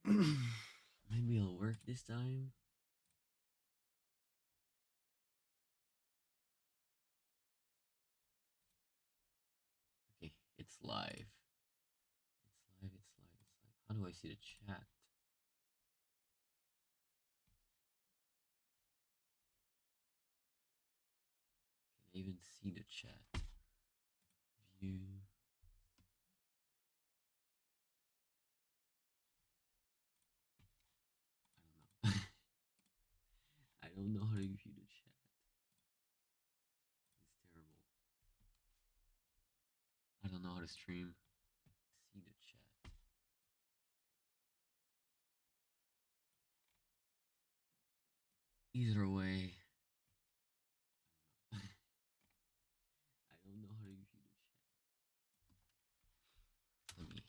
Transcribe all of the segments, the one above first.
Maybe it'll work this time. Okay, it's live. It's live. It's live. It's live. How do I see the chat? Can I even see the chat? View. I don't know. I don't know how to view the chat. It's terrible. I don't know how to stream. See the chat. Either way, I don't know how to view the chat. Let me.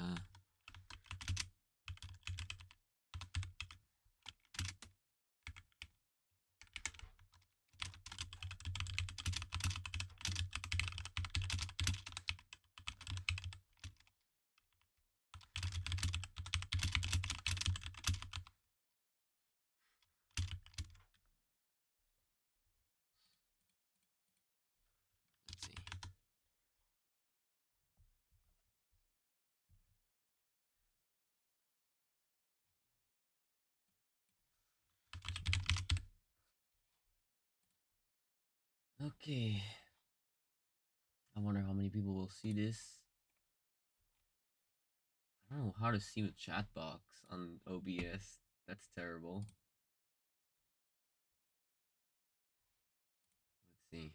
Uh, let's see. Okay. I wonder how many people will see this. I don't know how to see the chat box on OBS. That's terrible. Let's see.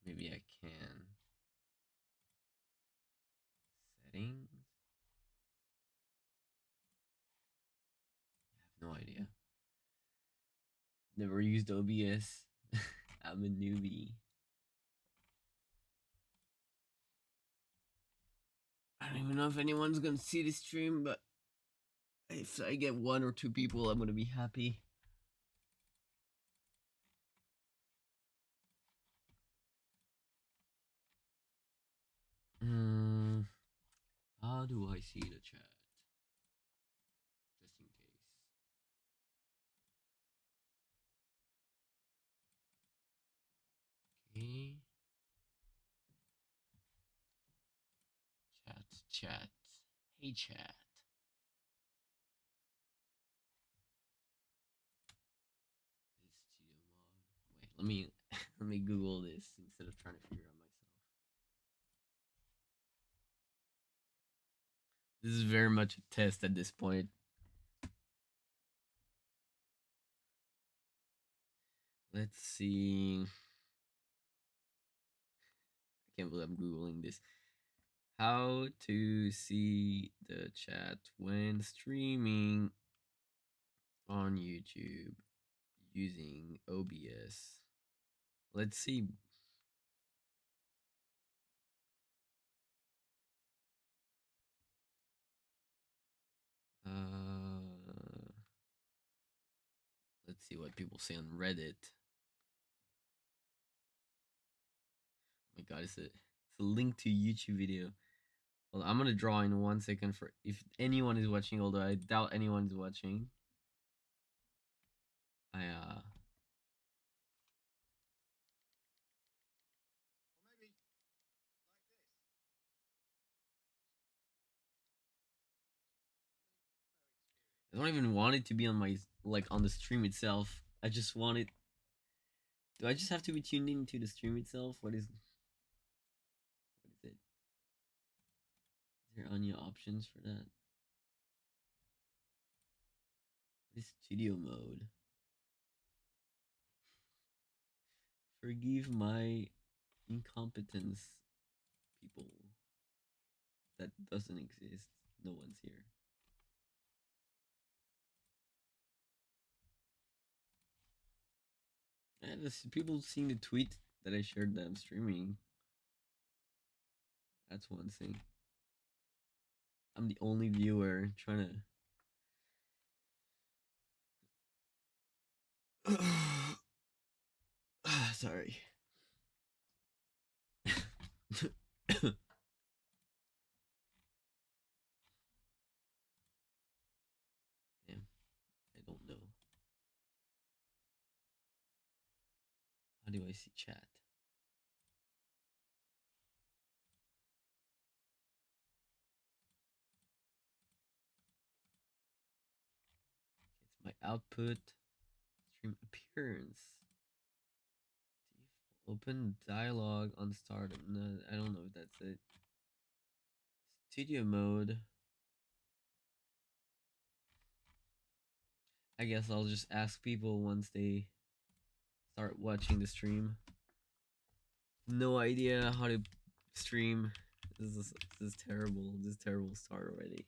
Maybe I can. Settings? I have no idea. Never used OBS. I'm a newbie. I don't even know if anyone's gonna see this stream, but if I get one or two people, I'm gonna be happy. Hmm. How do I see the chat? Just in case. Okay. Chat, chat. Hey, chat. This studio mod. Wait, let me let me Google this instead of trying to figure it out myself. This is very much a test at this point. Let's see. I can't believe I'm Googling this. How to see the chat when streaming on YouTube using OBS. Let's see. Let's see what people say on Reddit. Oh my god, it's a link to YouTube video. Well, I'm gonna draw in 1 second for if anyone is watching, although I doubt anyone is watching. I I don't even want it to be on my on the stream itself. I just want it. Do I just have to be tuned into the stream itself? What is it? Is there any options for that? What is studio mode? Forgive my incompetence, people. That doesn't exist. No one's here. And this, people seeing the tweet that I shared that I'm streaming. That's one thing. I'm the only viewer trying to Sorry. Damn, I don't know. How do I see chat? It's my output. Stream appearance. Open dialogue on start. No, I don't know if that's it. Studio mode. I guess I'll just ask people once they start watching the stream. No idea how to stream. This is terrible. This is terrible start already.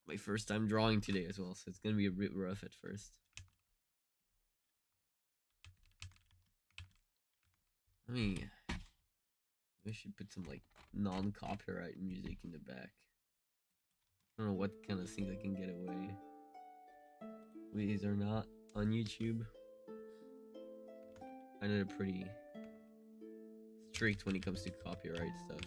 My first time drawing today as well, so it's gonna be a bit rough at first. I mean, I should put some like non-copyright music in the back. I don't know what kind of things I can get away with. These are not on YouTube. I know they're pretty strict when it comes to copyright stuff.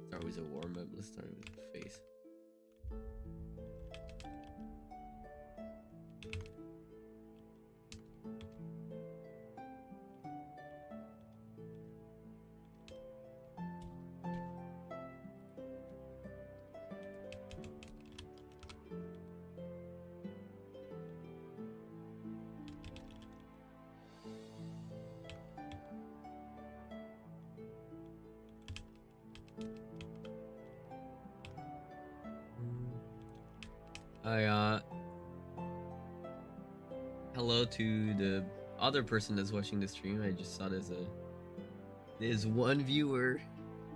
Start with a warm-up. Let's start with the face. Hello to the other person that's watching the stream. I just saw there's one viewer.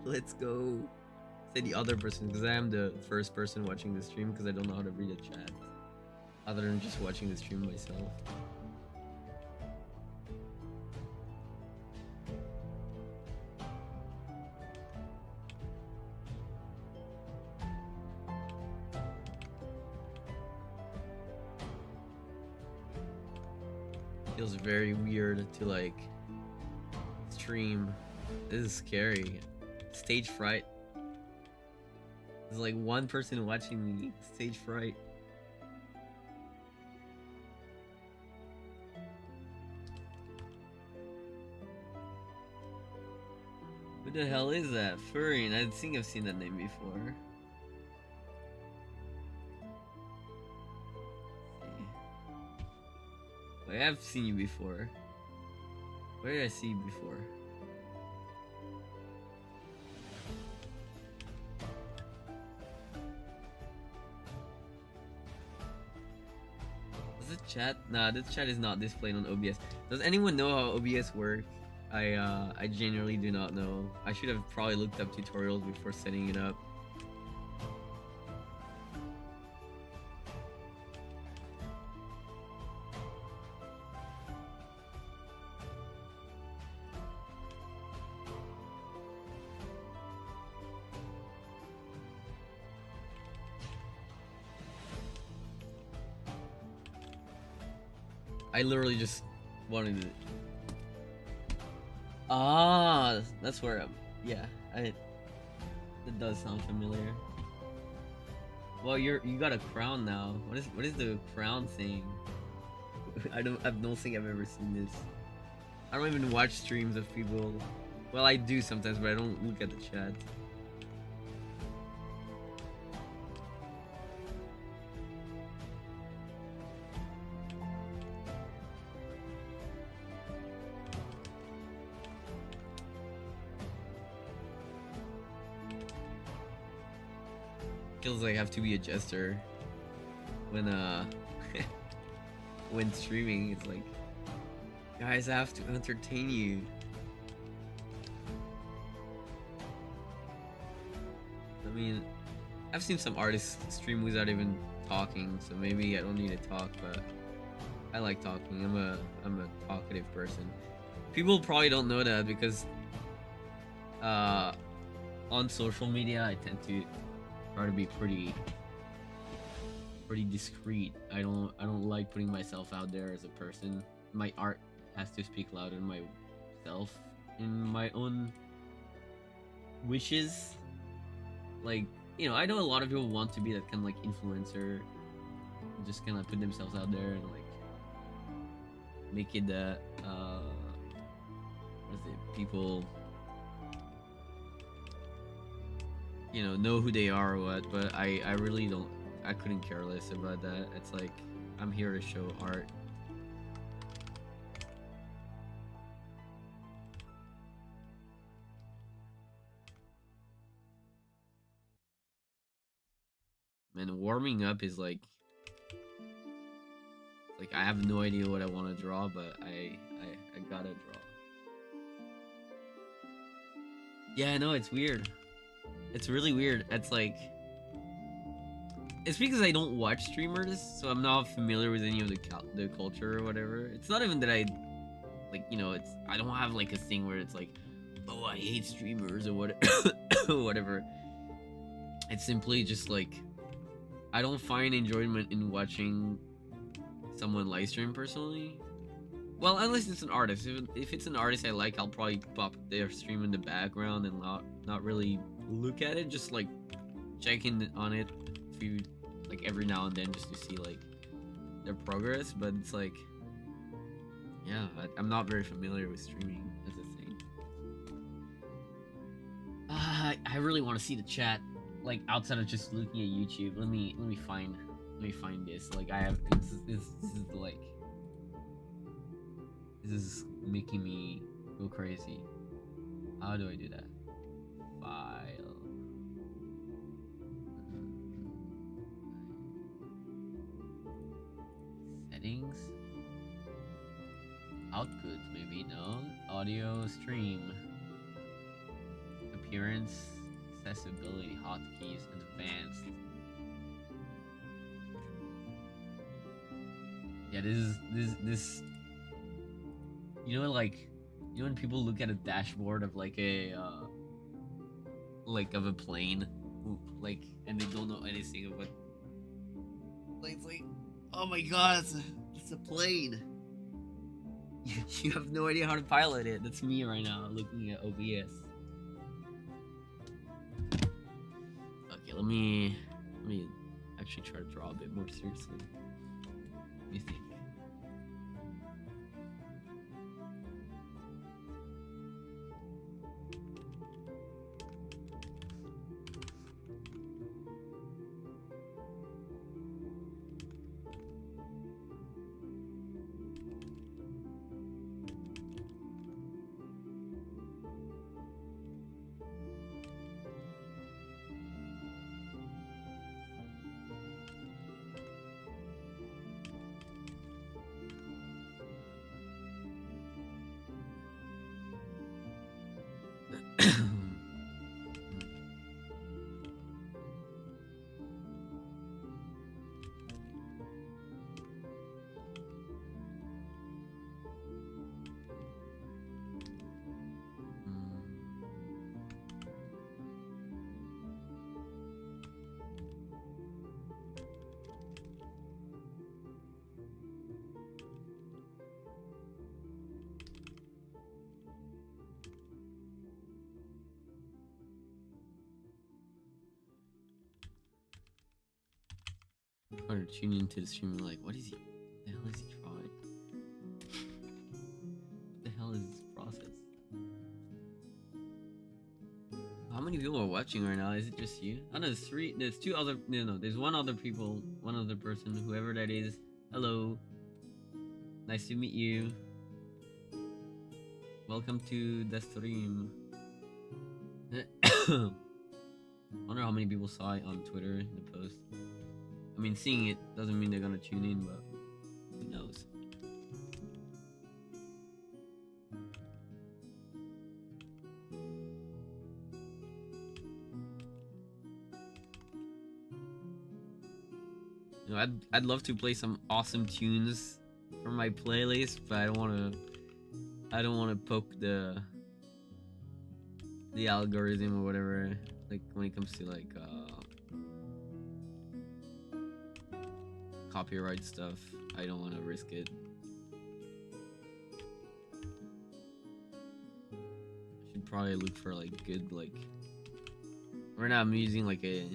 Let's go. Say the other person because I am the first person watching the stream because I don't know how to read a chat other than just watching the stream myself. Feels very weird to like stream. This is scary. Stage fright. There's like one person watching me. Stage fright. Who the hell is that? Furry. I think I've seen that name before. I have seen you before. Where did I see you before? Is it chat? Nah, this chat is not displayed on OBS. Does anyone know how OBS works? I genuinely do not know. I should have probably looked up tutorials before setting it up. I literally just wanted to. Ah, that's where I'm. Yeah, it does sound familiar. Well, you got a crown now. What is the crown thing? I don't think I've ever seen this. I don't even watch streams of people. Well, I do sometimes, but I don't look at the chat. Feels like I have to be a jester when when streaming. It's like, guys, I have to entertain you. I mean, I've seen some artists stream without even talking, so maybe I don't need to talk, but I like talking. I'm a talkative person. People probably don't know that because on social media, I tend to try to be pretty discreet. I don't like putting myself out there as a person. My art has to speak louder than myself in my own wishes. Like, I know a lot of people want to be that kind of like influencer, just kind of put themselves out there and like make it that what is it? People know who they are or what, but I really don't. I couldn't care less about that. It's like I'm here to show art. And warming up is like I have no idea what I want to draw, but I gotta draw. Yeah, I know, it's weird. It's really weird. It's because I don't watch streamers, so I'm not familiar with any of the culture or whatever. It's not even that I I don't have like a thing where it's like, oh, I hate streamers or what or whatever. It's simply just like I don't find enjoyment in watching someone live stream personally. Well, unless it's an artist. If it's an artist I like, I'll probably pop their stream in the background and not really look at it, just like checking on it like every now and then just to see like their progress. But it's like, yeah, I'm not very familiar with streaming as a thing. I really want to see the chat, like outside of just looking at YouTube. Let me find this. Like I have this is like this is making me go crazy. How do I do that? File. Settings. Output, maybe. No. Audio stream. Appearance. Accessibility. Hotkeys. Advanced. Yeah, this like when people look at a dashboard of like a like of a plane, like, and they don't know anything of what, like, it's like, oh my god, it's a plane. You have no idea how to pilot it. That's me right now looking at OBS. Okay, let me actually try to draw a bit more seriously. What do you think? Trying to tune into the stream, like, what the hell is he trying? What the hell is this process? How many people are watching right now? Is it just you? I know there's two other, no, there's one other person, whoever that is. Hello. Nice to meet you. Welcome to the stream. I wonder how many people saw it on Twitter, the post. I mean, seeing it doesn't mean they're gonna tune in, but who knows? I'd love to play some awesome tunes for my playlist, but I don't want to poke the the algorithm or whatever. Like when it comes to like copyright stuff, I don't want to risk it. I should probably look for like good like. Right now I'm using like a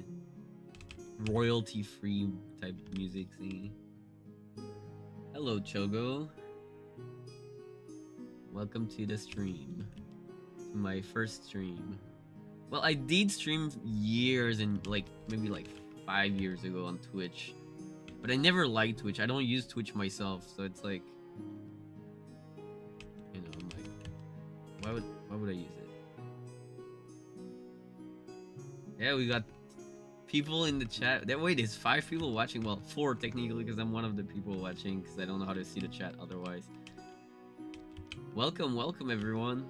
royalty-free type music thingy. Hello, Chogo. Welcome to the stream. To my first stream. Well, I did stream years and like maybe like 5 years ago on Twitch, but I never liked Twitch. I don't use Twitch myself, so it's like, you know, I'm like, why would I use it? Yeah, we got people in the chat. Wait, there's 5 people watching. Well, 4 technically, because I'm one of the people watching, because I don't know how to see the chat otherwise. Welcome, welcome everyone.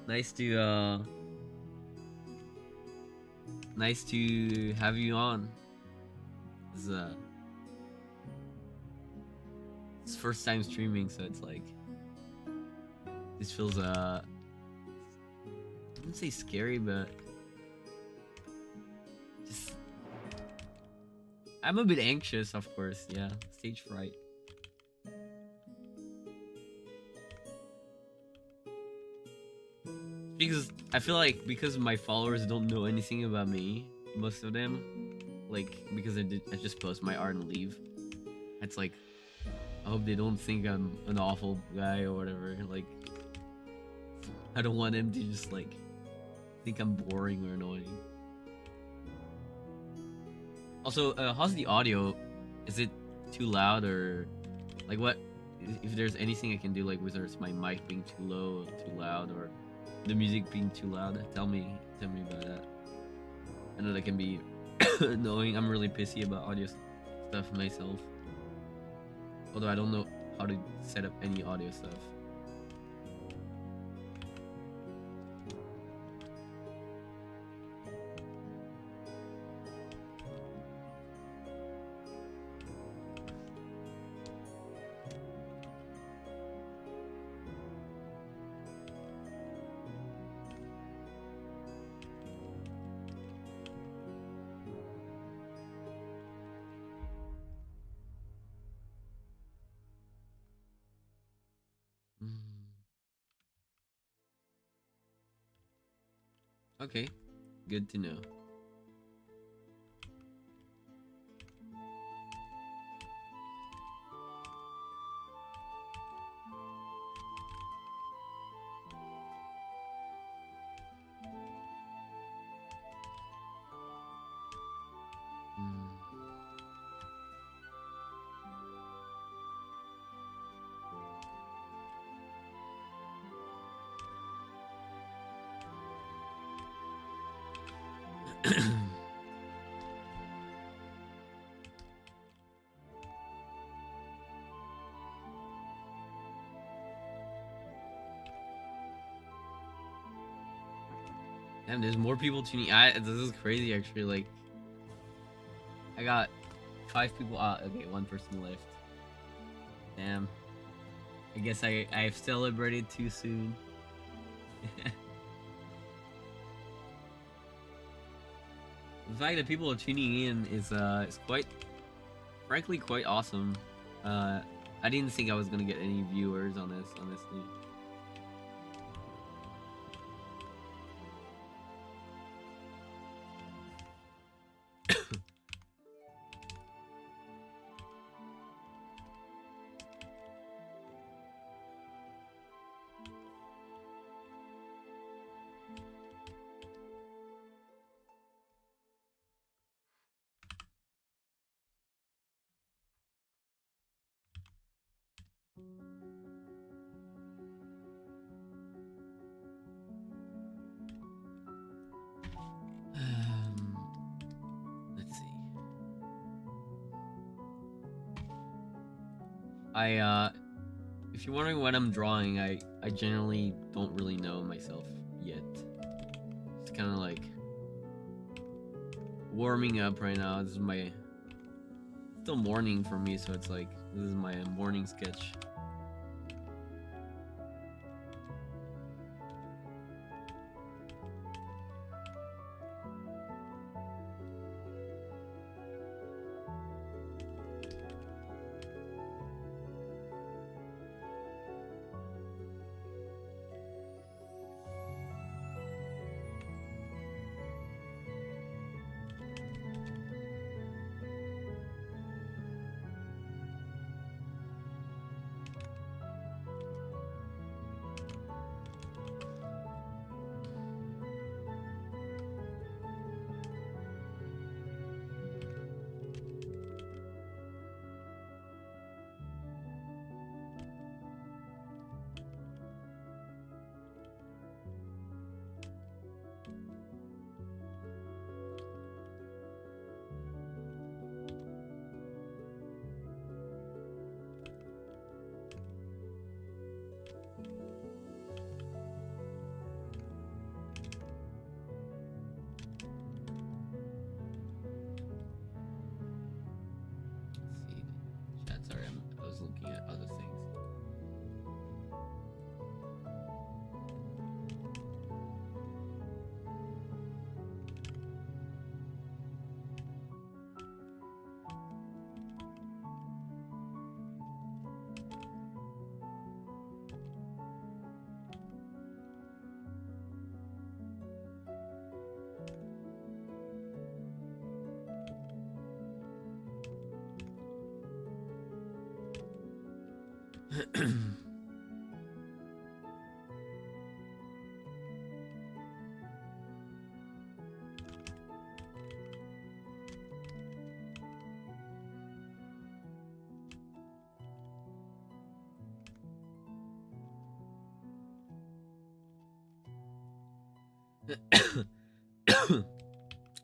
Nice to have you on. It's first time streaming, so it's like this feels I wouldn't say scary, but just I'm a bit anxious, of course. Yeah, stage fright. Because I feel like because my followers don't know anything about me, most of them, like because I just post my art and leave. It's like I hope they don't think I'm an awful guy or whatever. Like I don't want them to just like think I'm boring or annoying. Also, how's the audio? Is it too loud or like what? If there's anything I can do, like whether it's my mic being too low, or too loud, or the music being too loud, tell me about that. I know that can be annoying. I'm really pissy about audio stuff myself. Although I don't know how to set up any audio stuff. Okay, good to know. Damn, there's more people tuning. This is crazy, actually. Like, I got 5 people. Okay, 1 person left. Damn. I guess I've celebrated too soon. The fact that people are tuning in is quite, frankly, quite awesome. I didn't think I was gonna get any viewers on this, honestly. Let's see. If you're wondering what I'm drawing, I generally don't really know myself yet. It's kind of like warming up right now. This is still morning for me, so it's like this is my morning sketch.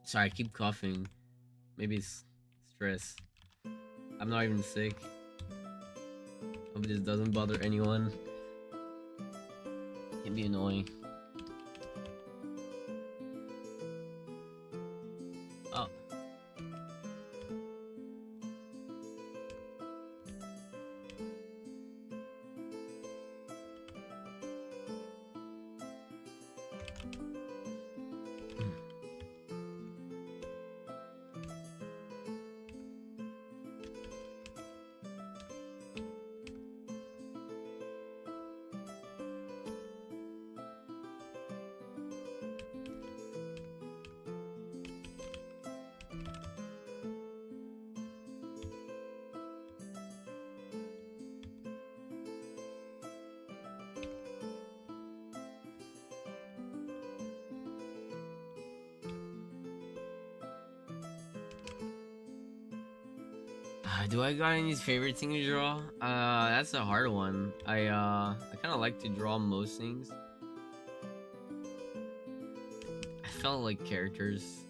Sorry, I keep coughing. Maybe it's stress. I'm not even sick. Hope this doesn't bother anyone. Can be annoying. Oh. Do I got any favorite thing to draw? That's a hard one. I kind of like to draw most things. I felt like characters.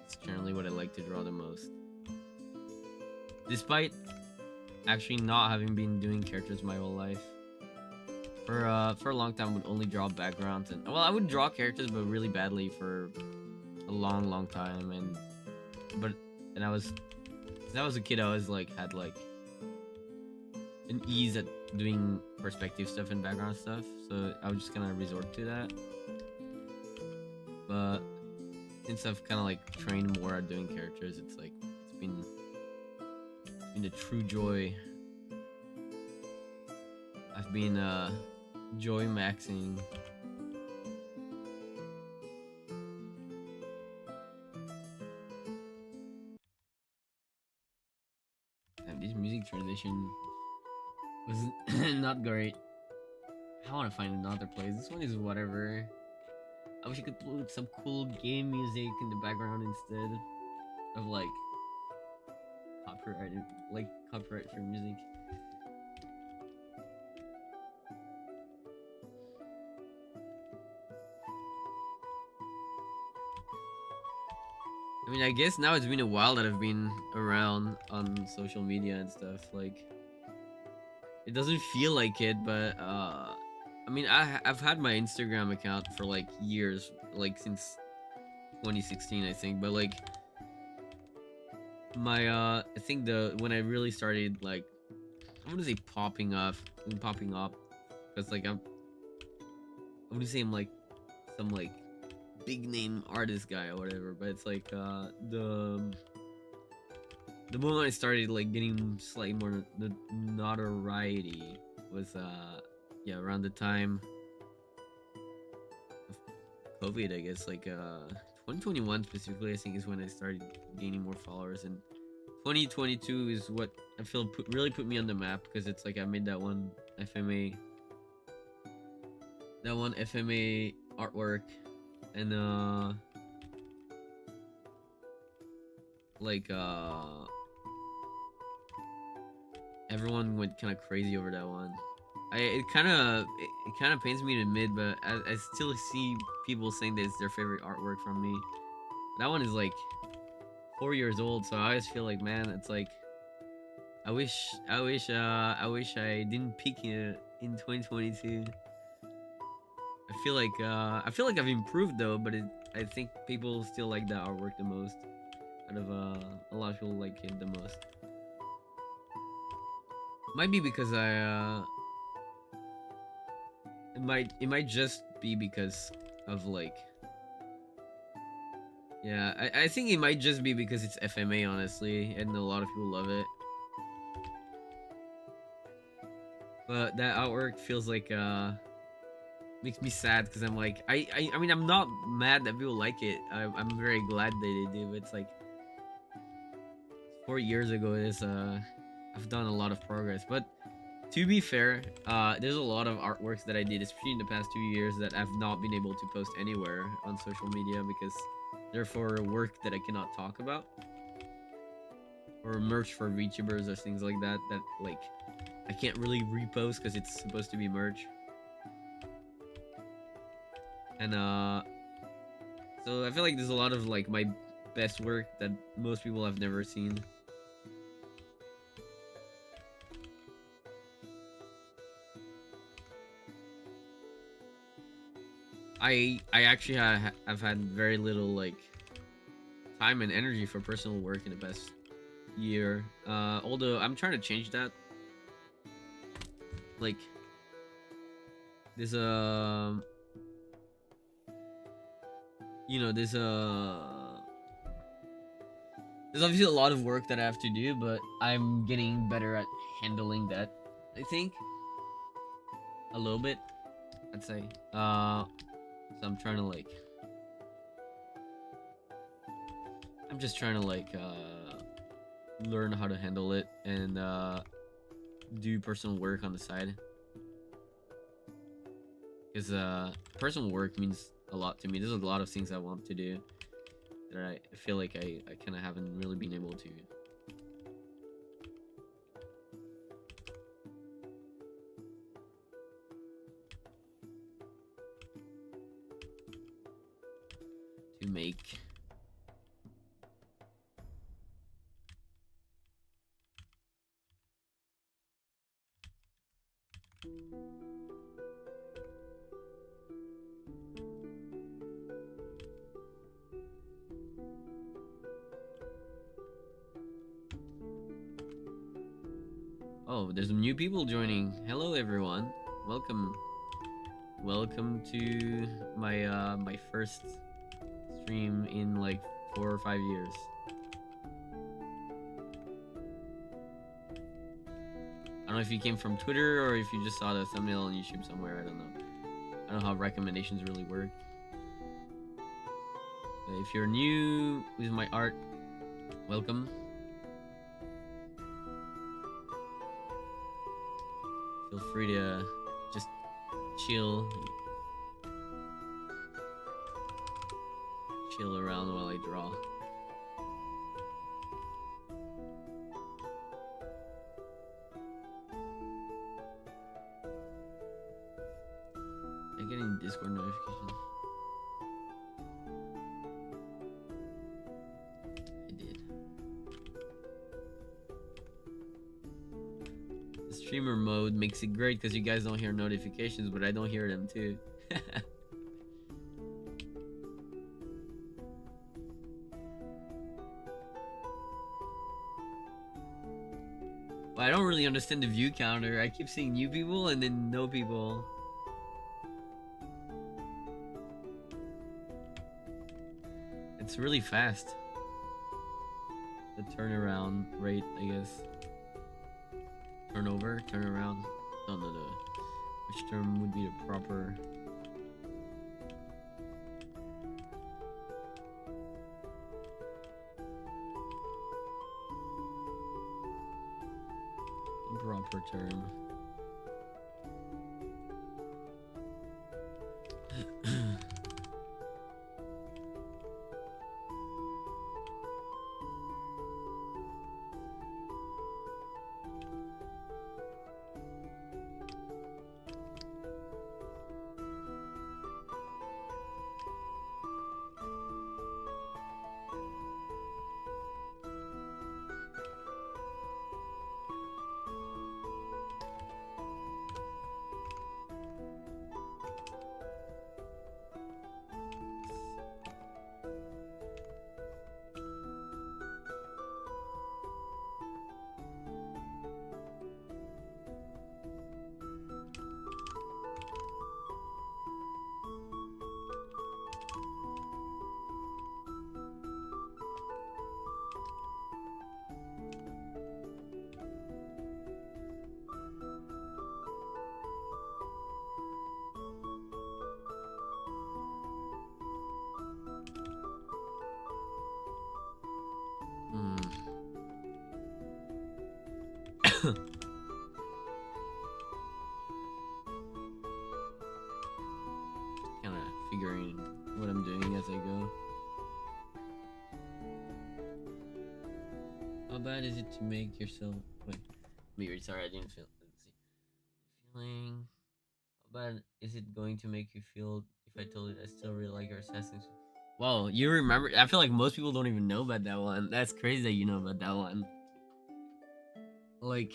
It's generally what I like to draw the most. Despite actually not having been doing characters my whole life. For a long time, I would only draw backgrounds and well, I would draw characters but really badly for a long time and I was. When I was a kid, I always like had like an ease at doing perspective stuff and background stuff, so I would just kind of resort to that. But since I've kind of like trained more at doing characters, it's like it's been a true joy. I've been joy maxing. This music transition was not great. I want to find another place. This one is whatever. I wish I could put some cool game music in the background instead of like copyright for music. I mean, I guess now it's been a while that I've been around on social media and stuff. Like, it doesn't feel like it, but I mean, I've had my Instagram account for like years, like since 2016, I think. But like, my I think when I really started like, I wouldn't say popping up, because like I wouldn't say I'm like some like big name artist guy or whatever, but it's like the moment I started like getting slightly more the notoriety was yeah, around the time of COVID, I guess. Like 2021 specifically, I think, is when I started gaining more followers, and 2022 is what I feel really put me on the map, because it's like I made that one FMA artwork, and like everyone went kind of crazy over that one. It kind of pains me to admit, but I still see people saying that it's their favorite artwork from me. That one is like 4 years old, so I always feel like, man, it's like I wish I didn't peak in 2022. I feel like I've improved though, but I think people still like that artwork the most. Out of a lot of people like it the most. Might be because it might just be because of like, yeah, I think it might just be because it's FMA, honestly, and a lot of people love it. But that artwork feels like makes me sad, because I'm like, I mean, I'm not mad that people like it. I'm very glad that they do, but it's like 4 years ago. I've done a lot of progress, but To be fair, there's a lot of artworks that I did, especially in the past 2 years, that I've not been able to post anywhere on social media because they're for work that I cannot talk about, or merch for VTubers or things like that. That like I can't really repost because it's supposed to be merch. And so I feel like there's a lot of like my best work that most people have never seen. I actually I've had very little like time and energy for personal work in the past year. Although I'm trying to change that. Like there's a you know there's obviously a lot of work that I have to do, but I'm getting better at handling that. I think a little bit, I'd say. So I'm just trying to like learn how to handle it and do personal work on the side. Because personal work means a lot to me. There's a lot of things I want to do that I feel like I kind of haven't really been able to. Make. Oh, there's some new people joining. Hello everyone. Welcome. Welcome to my my first stream in like 4 or 5 years. I don't know if you came from Twitter or if you just saw the thumbnail on YouTube somewhere. I don't know. I don't know how recommendations really work. If you're new with my art, welcome. Feel free to just chill around while I draw. I'm getting Discord notifications. I did. The streamer mode makes it great because you guys don't hear notifications, but I don't hear them too. Well, I don't really understand the view counter. I keep seeing new people and then no people. It's really fast. The turnaround rate, I guess. Turnover, turnaround. I don't know which term would be the proper. Proper term. during what I'm doing as I go. How bad is it to make yourself wait? Weird. Sorry, I didn't feel. Let's see. Feeling. How bad is it going to make you feel if I told you I still really like your Assassin's? Whoa, you remember? I feel like most people don't even know about that one. That's crazy that you know about that one. Like,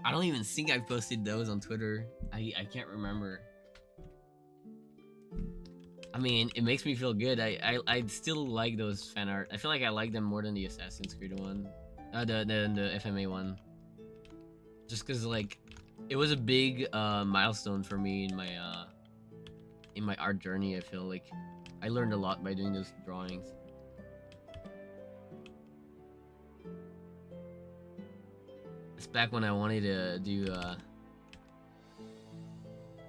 I don't even think I've posted those on Twitter. I can't remember. I mean, it makes me feel good. I still like those fan art. I feel like I like them more than the Assassin's Creed one, the FMA one. Just cause like, it was a big milestone for me in my art journey. I feel like I learned a lot by doing those drawings. It's back when I wanted to do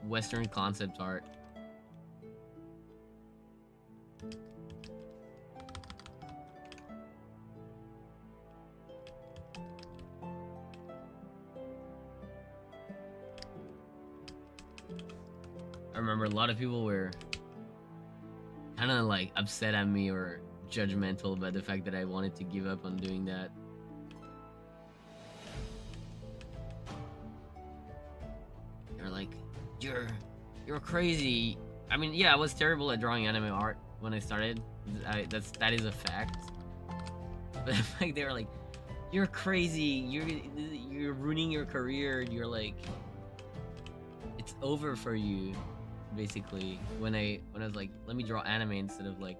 Western concept art. I remember a lot of people were kind of like upset at me or judgmental about the fact that I wanted to give up on doing that. They're like, you're crazy. I mean, yeah, I was terrible at drawing anime art when I started. That is a fact. But like they were like, you're crazy. You're ruining your career. You're like, it's over for you. Basically, when I was like, let me draw anime instead of like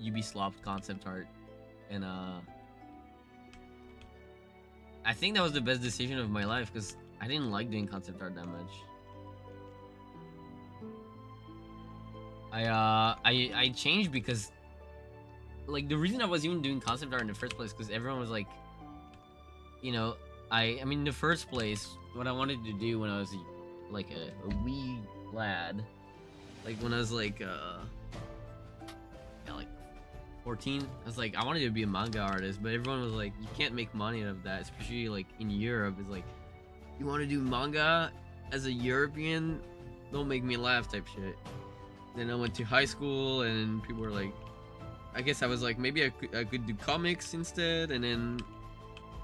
Ubisoft concept art, and I think that was the best decision of my life because I didn't like doing concept art that much. I changed because like the reason I was even doing concept art in the first place because everyone was like, you know, I mean in the first place what I wanted to do when I was like a wee lad, like when I was like yeah, like 14, I was like I wanted to be a manga artist, but everyone was like you can't make money out of that, especially like in Europe. It's like, you want to do manga as a European, don't make me laugh type shit. Then I went to high school and people were like, I guess I was like maybe I could do comics instead, and then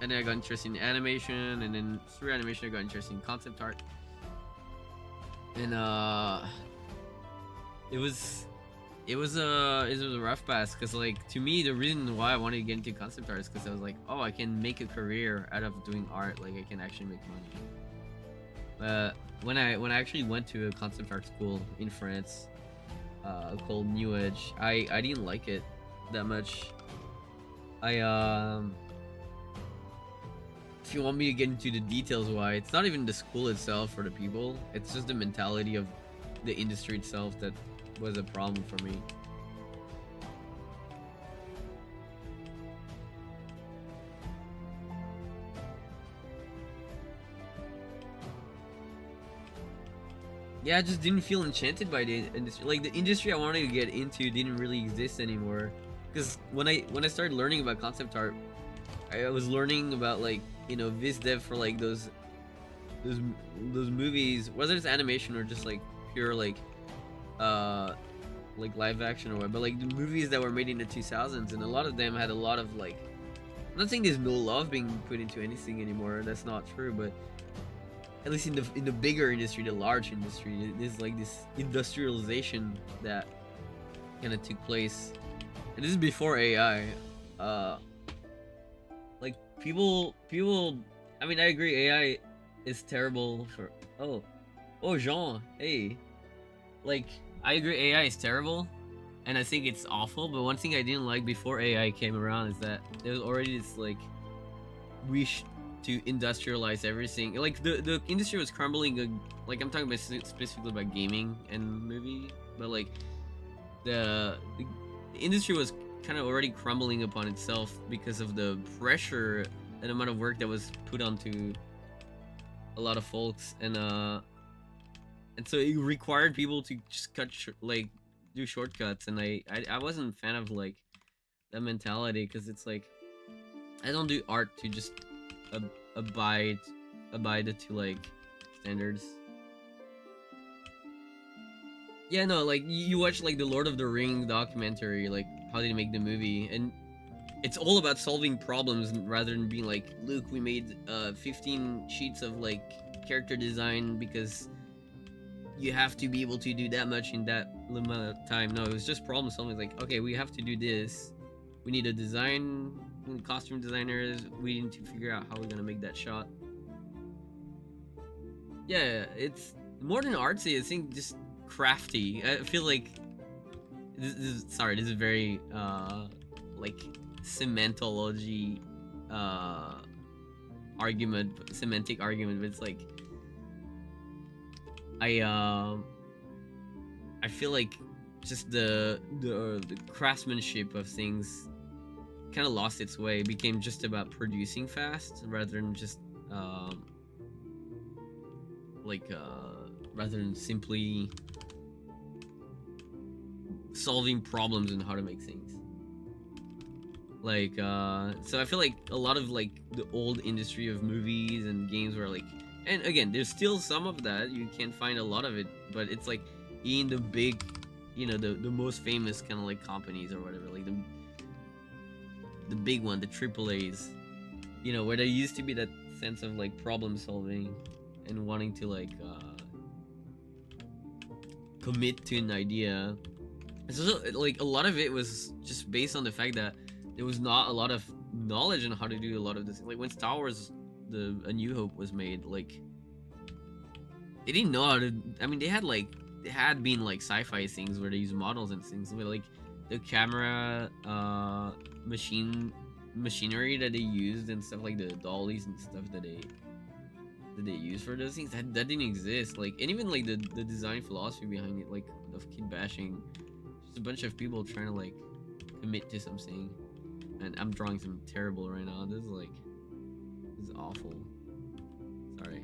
I got interested in animation, and then through animation I got interested in concept art. And it was a rough pass because like to me the reason why I wanted to get into concept art is because I was like, oh, I can make a career out of doing art, like I can actually make money. But when I actually went to a concept art school in France called New Edge, I didn't like it that much. If you want me to get into the details why, it's not even the school itself or the people, it's just the mentality of the industry itself that was a problem for me. Yeah, I just didn't feel enchanted by the industry. Like the industry I wanted to get into didn't really exist anymore. Because when I started learning about concept art, I was learning about like, you know, vis dev for like those movies, whether it's animation or just like pure like live action or what, but like the movies that were made in the 2000s, and a lot of them had a lot of like, I'm not saying there's no love being put into anything anymore, that's not true, but at least in the bigger industry, the large industry, there's like this industrialization that kind of took place, and this is before AI. Like people, I mean, I agree AI is terrible for, oh Jean, hey, like I agree AI is terrible and I think it's awful, but one thing I didn't like before AI came around is that there was already this like wish to industrialize everything. Like the industry was crumbling, like I'm talking about specifically about gaming and movie, but like the industry was kind of already crumbling upon itself because of the pressure and amount of work that was put onto a lot of folks, and so it required people to just like do shortcuts, and I wasn't a fan of like that mentality, because it's like I don't do art to just abide to like standards. Yeah, no, like you watch like the Lord of the Ring documentary, like how they make the movie, and it's all about solving problems rather than being like, look, we made 15 sheets of like character design because you have to be able to do that much in that amount of time. No, it was just problem solving. Like, okay, we have to do this. We need a design, costume designers. We need to figure out how we're gonna make that shot. Yeah, it's more than artsy. I think just crafty. I feel like this is very like sementology uh argument, semantic argument, but it's like I I feel like just the craftsmanship of things kind of lost its way, became just about producing fast rather than just um like rather than simply solving problems and how to make things. Like so I feel like a lot of like the old industry of movies and games were like, and again there's still some of that, you can find a lot of it, but it's like in the big, you know, the most famous kind of like companies or whatever, like the big one, the triple A's, you know, where there used to be that sense of like problem solving and wanting to like commit to an idea. So like a lot of it was just based on the fact that there was not a lot of knowledge on how to do a lot of this. Like when Star Wars, the A New Hope was made, like they didn't know how to. I mean, they had been like sci-fi things where they use models and things, but like the camera, machinery that they used and stuff, like the dollies and stuff that they use for those things, that didn't exist. Like, and even like the design philosophy behind it, like of kid bashing, just a bunch of people trying to like commit to something. And I'm drawing some terrible right now. This is awful. Sorry.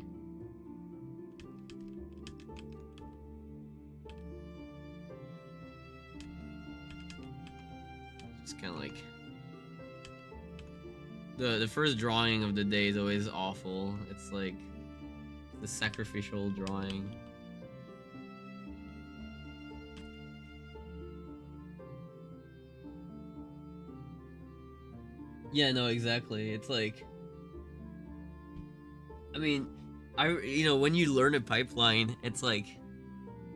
It's kind of like the first drawing of the day is always awful. It's like the sacrificial drawing. Yeah, no, exactly. It's like, I mean, you know, when you learn a pipeline, it's like,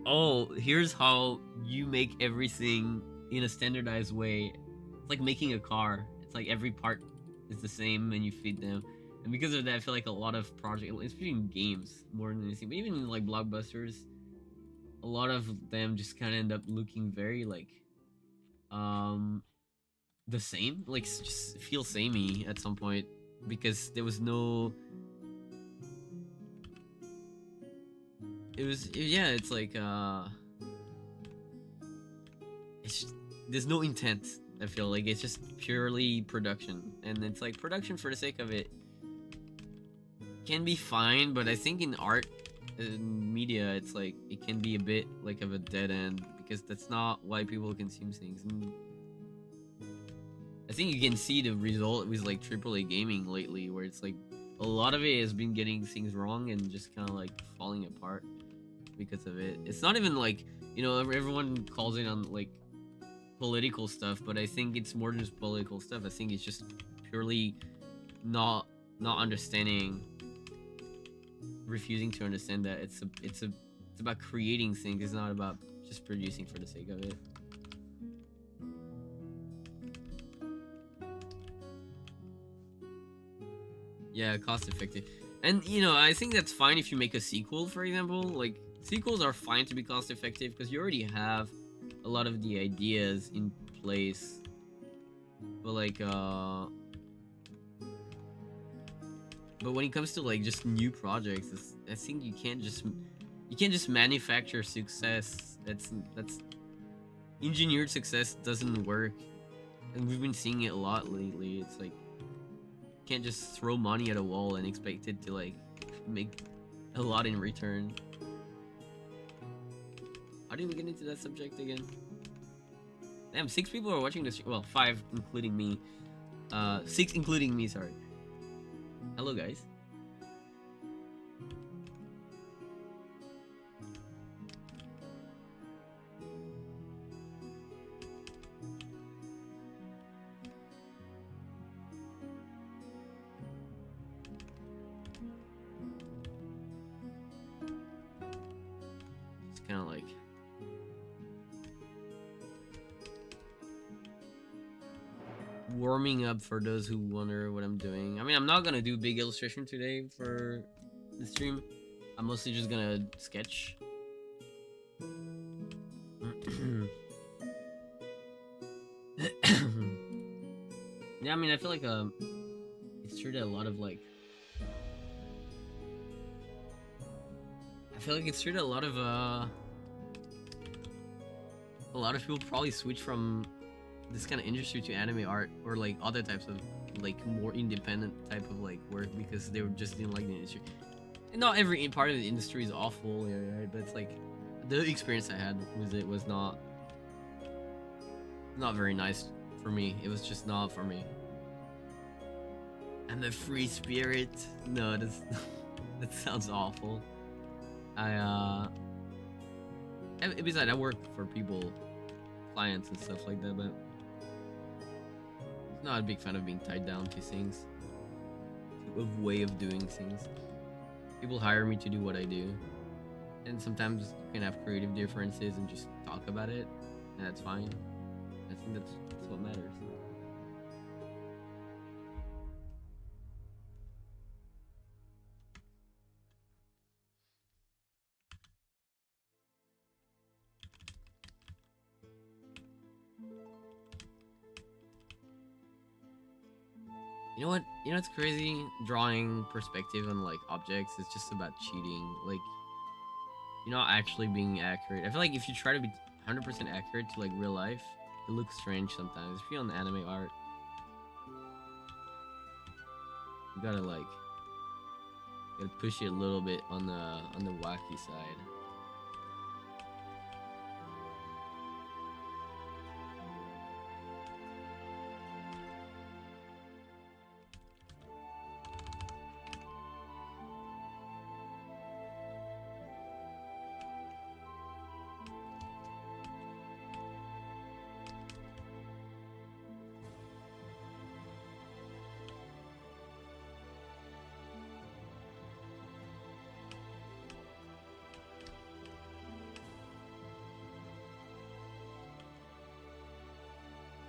oh, here's how you make everything in a standardized way. It's like making a car. It's like every part is the same and you feed them. And because of that, I feel like a lot of projects, especially in games more than anything, but even in like blockbusters, a lot of them just kind of end up looking very like um the same, like just feel samey at some point because there was no. It was, yeah. It's like it's just, there's no intent. I feel like it's just purely production, and it's like production for the sake of it can be fine, but I think in art and media, it's like it can be a bit like of a dead end because that's not why people consume things. And I think you can see the result with like AAA gaming lately, where it's like a lot of it has been getting things wrong and just kind of like falling apart because of it. It's not even like, you know, everyone calls it on like political stuff, but I think it's more than just political stuff. I think it's just purely not understanding, refusing to understand that it's about creating things. It's not about just producing for the sake of it. Yeah, cost effective. And you know, I think that's fine if you make a sequel, for example. Like sequels are fine to be cost effective because you already have a lot of the ideas in place. But like but when it comes to like just new projects, I think you can't just manufacture success. That's engineered success doesn't work. And we've been seeing it a lot lately. It's like can't just throw money at a wall and expect it to like make a lot in return. How did we get into that subject again? Damn, 6 people are watching this. Well, 5 including me. 6 including me. Sorry. Hello, guys. kind of like warming up for those who wonder what I'm doing. I mean, I'm not gonna do big illustration today for the stream. I'm mostly just gonna sketch. Yeah, I mean, I feel like it's true that a lot of like, I feel like it's true that a lot of people probably switch from this kind of industry to anime art or like other types of like more independent type of like work because they just didn't like the industry. And not every part of the industry is awful, yeah, right? But it's like the experience I had with it was not very nice for me. It was just not for me. I'm a free spirit. No, that's that sounds awful. Besides, I work for people, clients and stuff like that, but I'm not a big fan of being tied down to things, to a way of doing things. People hire me to do what I do, and sometimes you can have creative differences and just talk about it, and that's fine. I think that's what matters. You know what? You know what's crazy? Drawing perspective on like objects is just about cheating. Like, you're not actually being accurate. I feel like if you try to be 100% accurate to like real life, it looks strange sometimes. If you're on anime art, you gotta like, you gotta push it a little bit on the wacky side.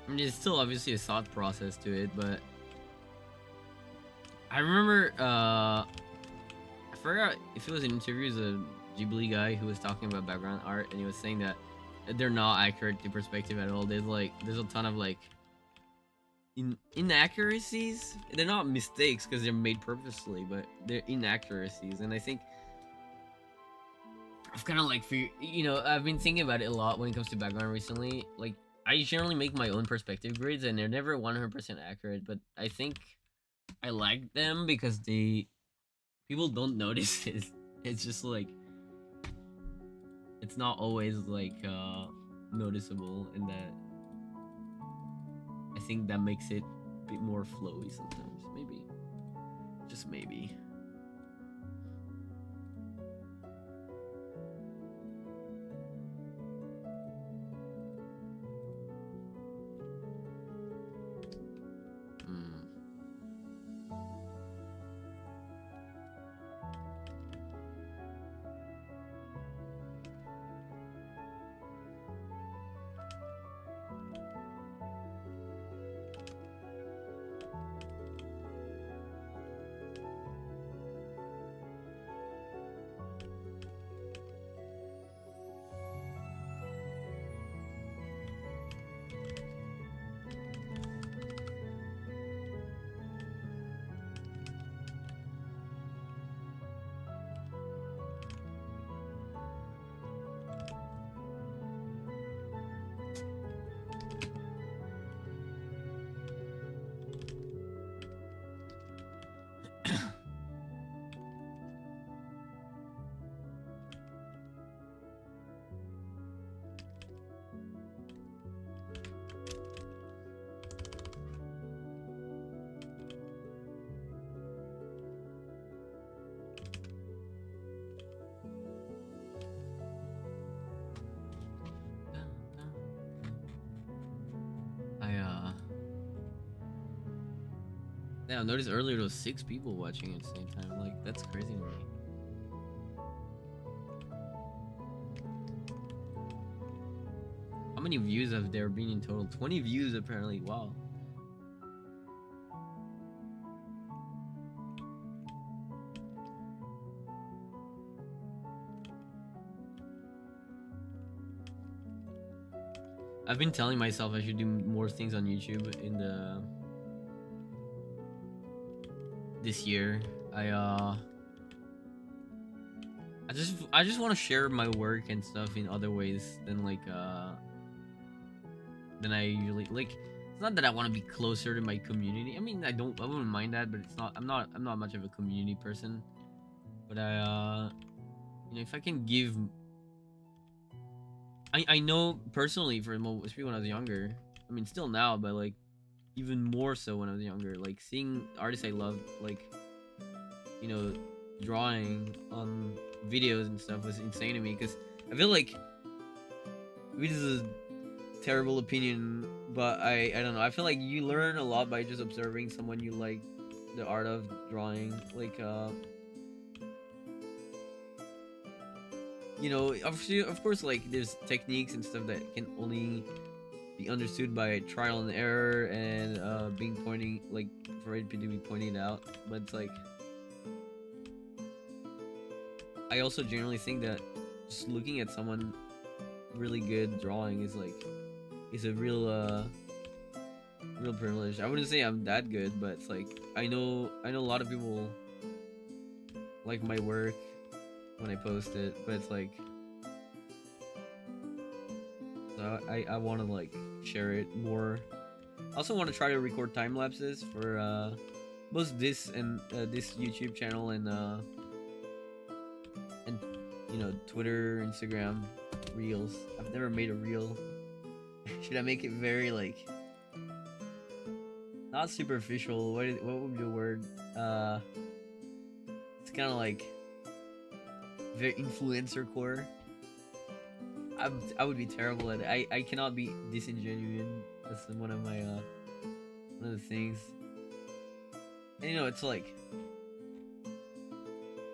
I mean, there's still obviously a thought process to it, but I remember, I forgot if it was an interview with a Ghibli guy who was talking about background art, and he was saying that they're not accurate to perspective at all. There's a ton of like inaccuracies. They're not mistakes because they're made purposely, but they're inaccuracies, and I think I've kind of like I've been thinking about it a lot when it comes to background recently. Like, I generally make my own perspective grids, and they're never 100% accurate, but I think I like them because people don't notice it. It's just like it's not always like noticeable, and that I think that makes it a bit more flowy sometimes. Maybe, just maybe. Yeah, I noticed earlier there was 6 people watching at the same time. Like, that's crazy to me. How many views have there been in total? 20 views apparently. Wow. I've been telling myself I should do more things on YouTube in the this year. I just want to share my work and stuff in other ways than than I usually like. It's not that I want to be closer to my community. I mean, I wouldn't mind that, but it's not. I'm not much of a community person. But if I can give, I know personally especially when I was younger. I mean, still now, but like even more so when I was younger. Like seeing artists I love, like you know, drawing on videos and stuff was insane to me because I feel like this is a terrible opinion, but I don't know. I feel like you learn a lot by just observing someone you like the art of drawing. Like obviously, of course, like there's techniques and stuff that can only be understood by trial and error and being pointing like for it to be pointed out. But it's like I also generally think that just looking at someone really good drawing is a real privilege. I wouldn't say I'm that good, but it's like I know a lot of people like my work when I post it, but it's like so I want to like share it more. I also want to try to record time lapses for both this and this YouTube channel and Twitter, Instagram, reels. I've never made a reel. Should I make it very like not superficial? What would be the word? It's kind of like very influencer core. I would be terrible at it. I cannot be disingenuous. That's one of my one of the things. And it's like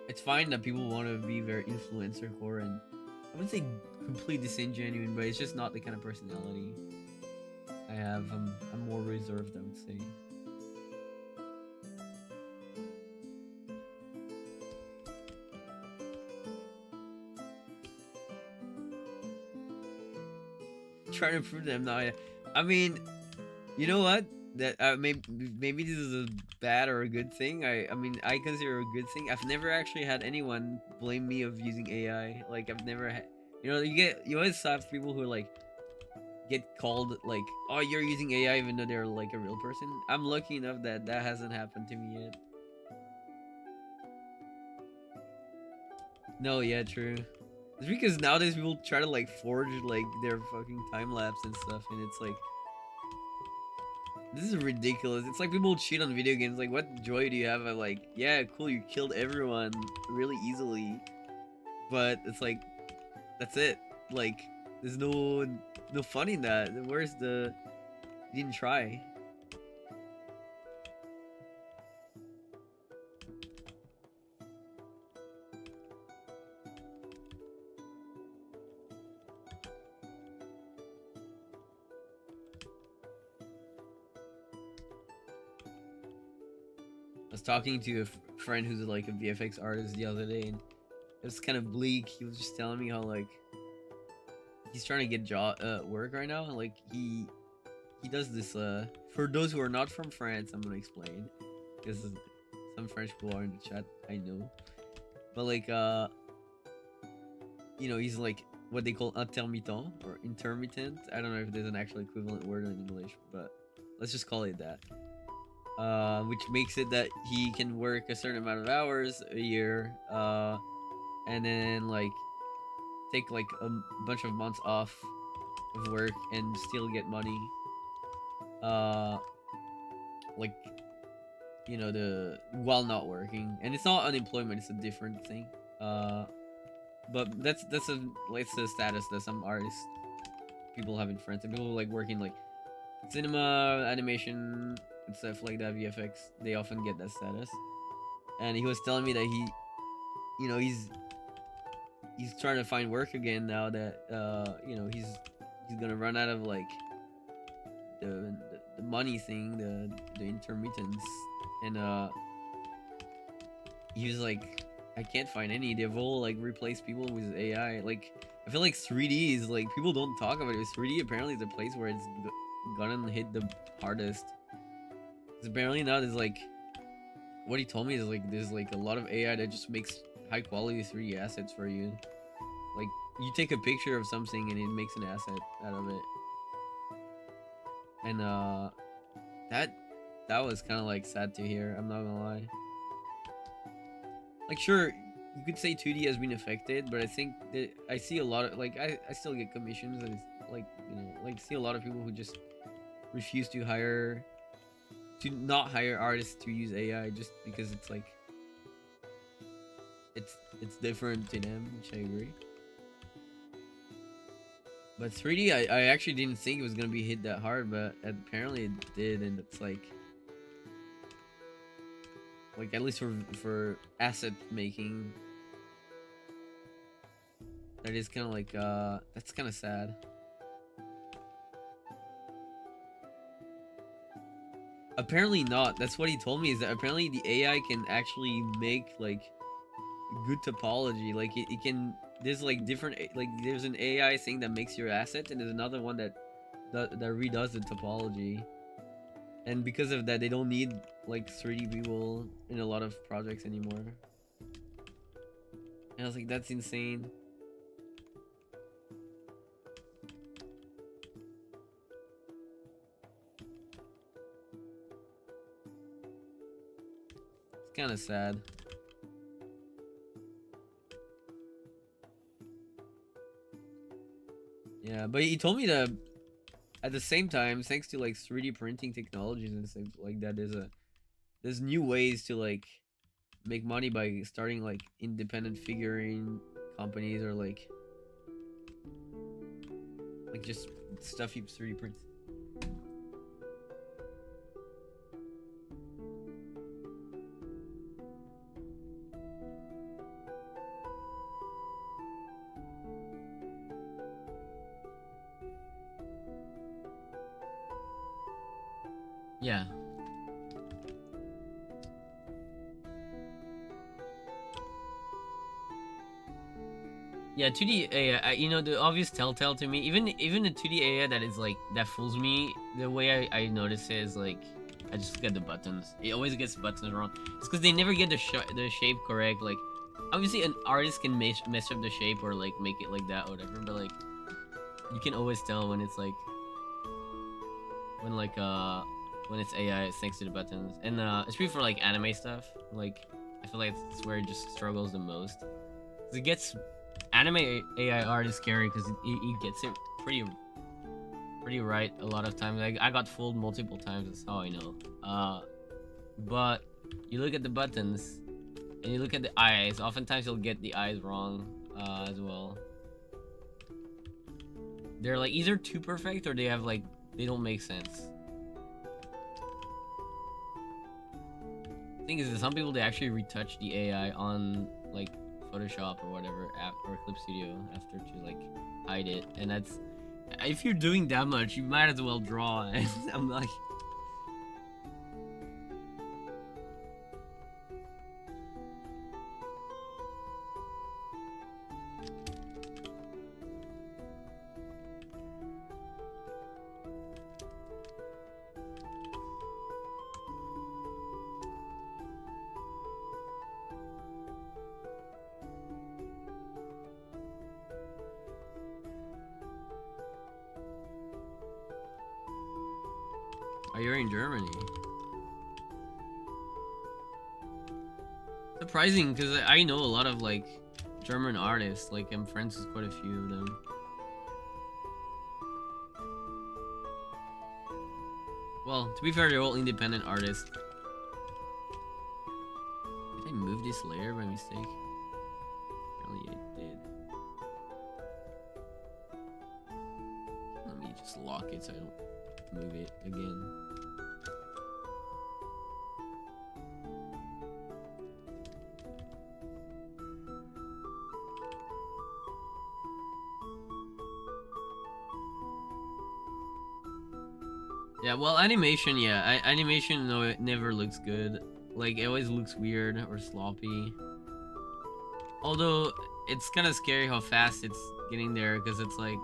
it's fine that people want to be very influencer core, and I wouldn't say completely disingenuous, but it's just not the kind of personality I have. I'm more reserved, I would say. Trying to prove them now. I mean, you know what? That maybe this is a bad or a good thing. I mean I consider it a good thing. I've never actually had anyone blame me of using AI. Like I've never had. You always have people who like get called like, oh, you're using AI even though they're like a real person. I'm lucky enough that that hasn't happened to me yet. No, yeah, true. It's because nowadays people try to like forge like their fucking time lapse and stuff, and it's like this is ridiculous. It's like people cheat on video games. Like, what joy do you have at like, yeah, cool, you killed everyone really easily, but it's like, that's it. Like, there's no fun in that. Where's the? You didn't try. I was talking to a friend who's like a VFX artist the other day, and it was kind of bleak. He was just telling me how like he's trying to get work right now. Like he does this. For those who are not from France, I'm gonna explain because some French people are in the chat. I know, but like he's like what they call intermittent or intermittent. I don't know if there's an actual equivalent word in English, but let's just call it that. Which makes it that he can work a certain amount of hours a year, and then like take like a bunch of months off of work and still get money. Like the while not working, and it's not unemployment; it's a different thing. But that's a status that some artists people have in France, and people like working like cinema, animation, and stuff like that, VFX. They often get that status. And he was telling me that he's trying to find work again now that he's he's gonna run out of like the money thing, the intermittence, and he was like, I can't find any. They've all like replaced people with AI. Like I feel like 3D is like people don't talk about it. 3D apparently is the place where it's gonna hit the hardest. 'Cause apparently now there's like what he told me is like there's like a lot of AI that just makes high quality 3D assets for you. Like you take a picture of something and it makes an asset out of it. And that that was kind of like sad to hear. I'm not gonna lie. Like sure, you could say 2D has been affected, but I think that I see a lot of like I still get commissions and it's like like see a lot of people who just refuse to not hire artists to use AI just because it's like it's different to them, which I agree. But 3D, I actually didn't think it was gonna be hit that hard, but apparently it did, and it's like at least for asset making, that is kind of like that's kind of sad. Apparently not. That's what he told me, is that apparently the AI can actually make like good topology. Like it can. There's like different like there's an AI thing that makes your asset, and there's another one that redoes the topology. And because of that, they don't need like 3D people in a lot of projects anymore. And I was like, that's insane. It's kind of sad. Yeah, but he told me that at the same time, thanks to like 3D printing technologies and stuff like that, there's new ways to like make money by starting like independent figurine companies, or like just stuff you 3D print. Yeah. Yeah, 2D AI, you know, the obvious telltale to me, even the 2D AI that is like, that fools me, the way I notice it is like, I just get the buttons. It always gets buttons wrong. It's because they never get the shape correct. Like, obviously an artist can mess up the shape or like make it like that or whatever, but like, you can always tell when it's like, when it's AI thanks to the buttons. And especially for like anime stuff, like I feel like it's where it just struggles the most. 'Cause it gets anime AI art is scary because it gets it pretty right a lot of times. Like I got fooled multiple times. That's how I know. But you look at the buttons and you look at the eyes. Oftentimes you'll get the eyes wrong as well. They're like either too perfect or they have like they don't make sense. The thing is that some people, they actually retouch the AI on like Photoshop or whatever app or Clip Studio after to like hide it, and that's, if you're doing that much, you might as well draw. And I'm like, oh, you're in Germany. Surprising, because I know a lot of like German artists. Like I'm friends with quite a few of them. Well, to be fair, they're all independent artists. Did I move this layer by mistake? Apparently it did. Let me just lock it so I don't move it again. Yeah, well, animation, yeah, animation, no, it never looks good. Like, it always looks weird or sloppy. Although, it's kind of scary how fast it's getting there, because it's like,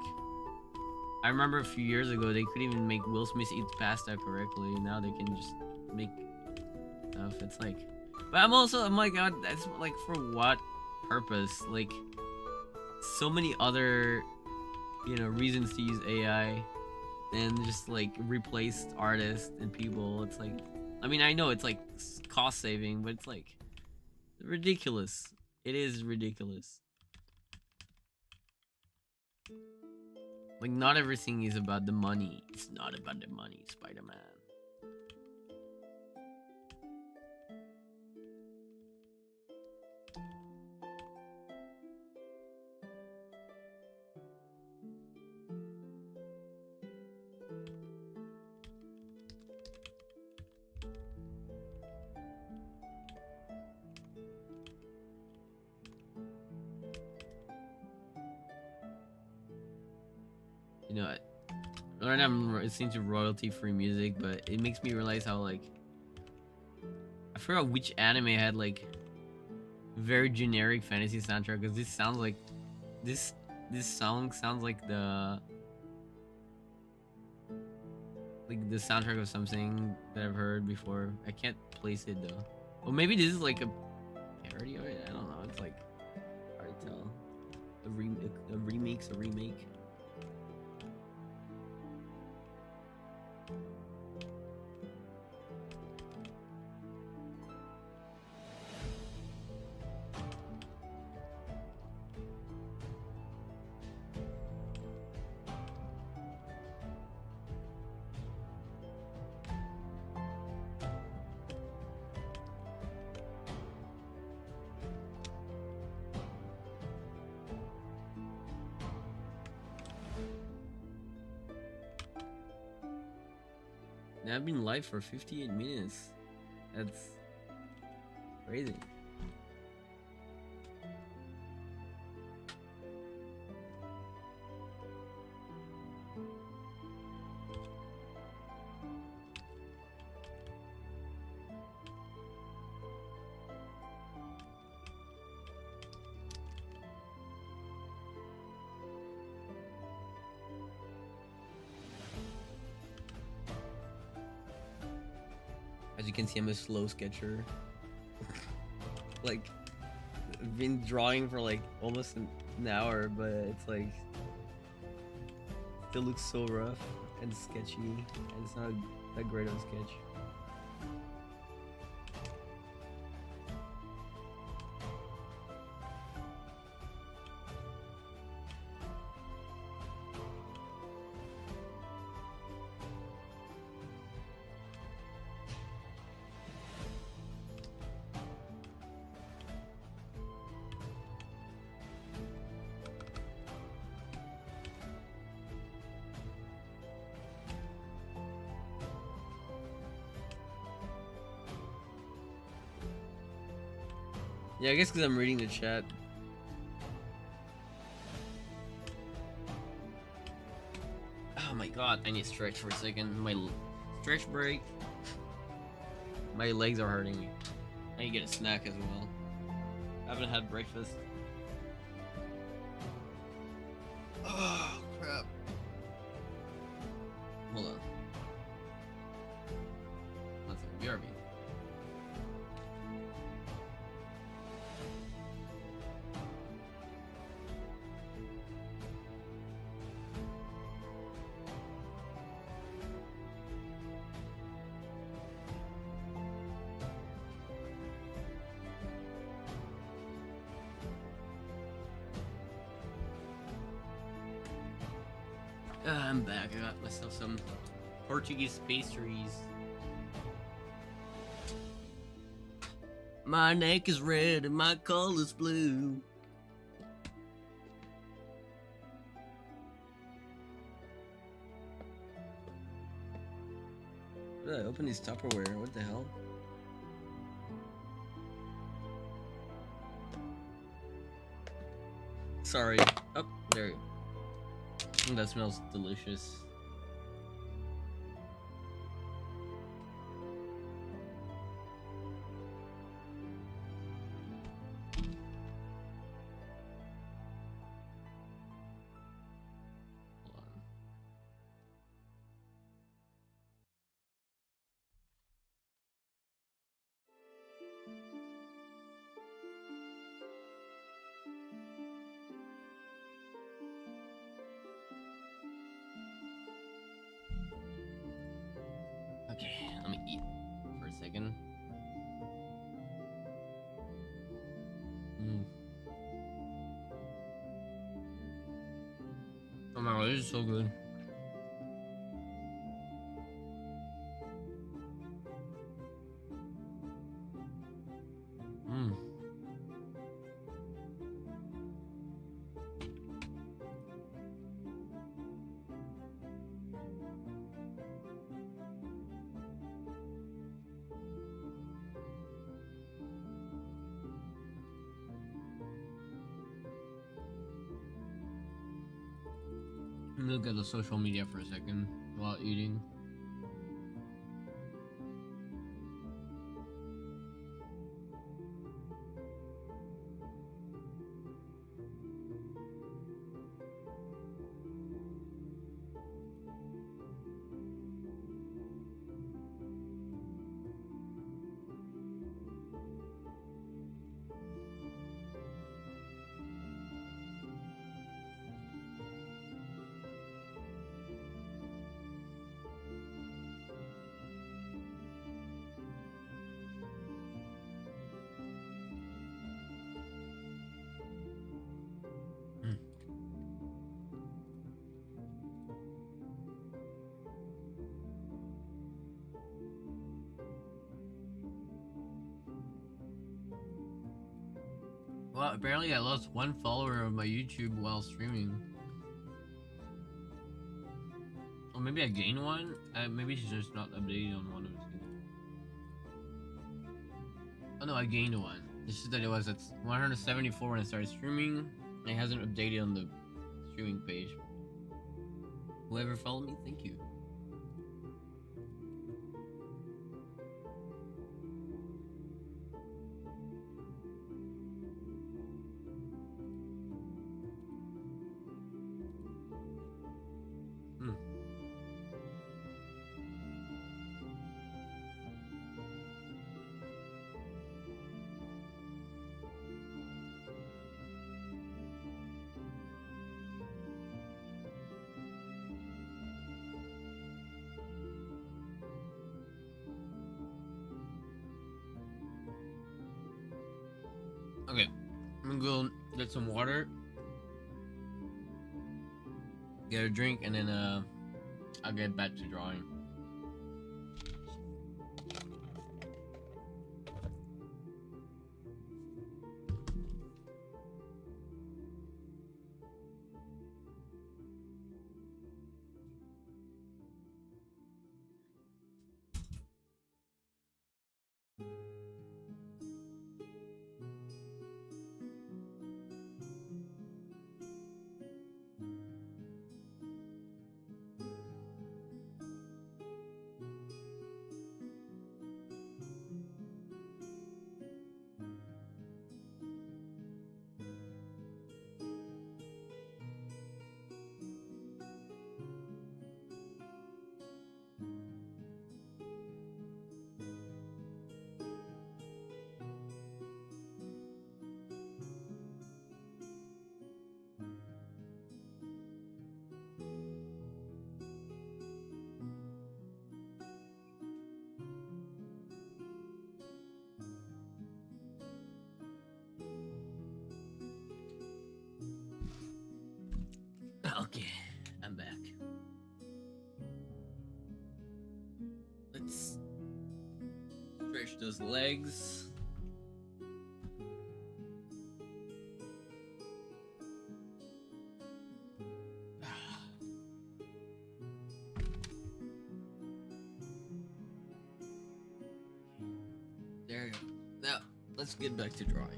I remember a few years ago, they couldn't even make Will Smith eat pasta correctly. Now they can just make stuff. It's like, but I'm like, God, that's like, for what purpose? Like, so many other, reasons to use AI and just like replace artists and people. It's like, I mean, I know it's like cost saving, but it's like ridiculous. It is ridiculous. Like, not everything is about the money. It's not about the money, Spider-Man. You know, right now I'm listening to royalty-free music, but it makes me realize how, like, I forgot which anime had like very generic fantasy soundtrack, because this sounds like this song sounds like the soundtrack of something that I've heard before. I can't place it though. Well, maybe this is like a parody of it. I don't know. It's like hard to tell. A remake. Now I've been live for 58 minutes. That's crazy. As you can see, I'm a slow sketcher. Like, I've been drawing for like almost an hour, but it's like still looks so rough and sketchy, and it's not that great of a sketch. Yeah, I guess because I'm reading the chat. Oh my god, I need to stretch for a second. My stretch break. My legs are hurting me. I need to get a snack as well. I haven't had breakfast. Oh crap. Hold on. One second. BRB. I'm back. I got myself some Portuguese pastries. My neck is red and my color's blue. What did I open these Tupperware? What the hell? Sorry. Oh, there you go. That smells delicious. second. Mm. Oh my god, this is so good. Mm. Let me look at the social media for a second while eating. Well, apparently I lost one follower of my YouTube while streaming. Or maybe I gained one? Maybe she's just not updated on one of the two. Oh no, I gained one. It's just that it was at 174 when I started streaming. And it hasn't updated on the streaming page. Whoever followed me, thank you. Okay, I'm gonna go get some water, get a drink, and then I'll get back to drawing. Okay, I'm back. Let's stretch those legs. There. Now, let's get back to drawing.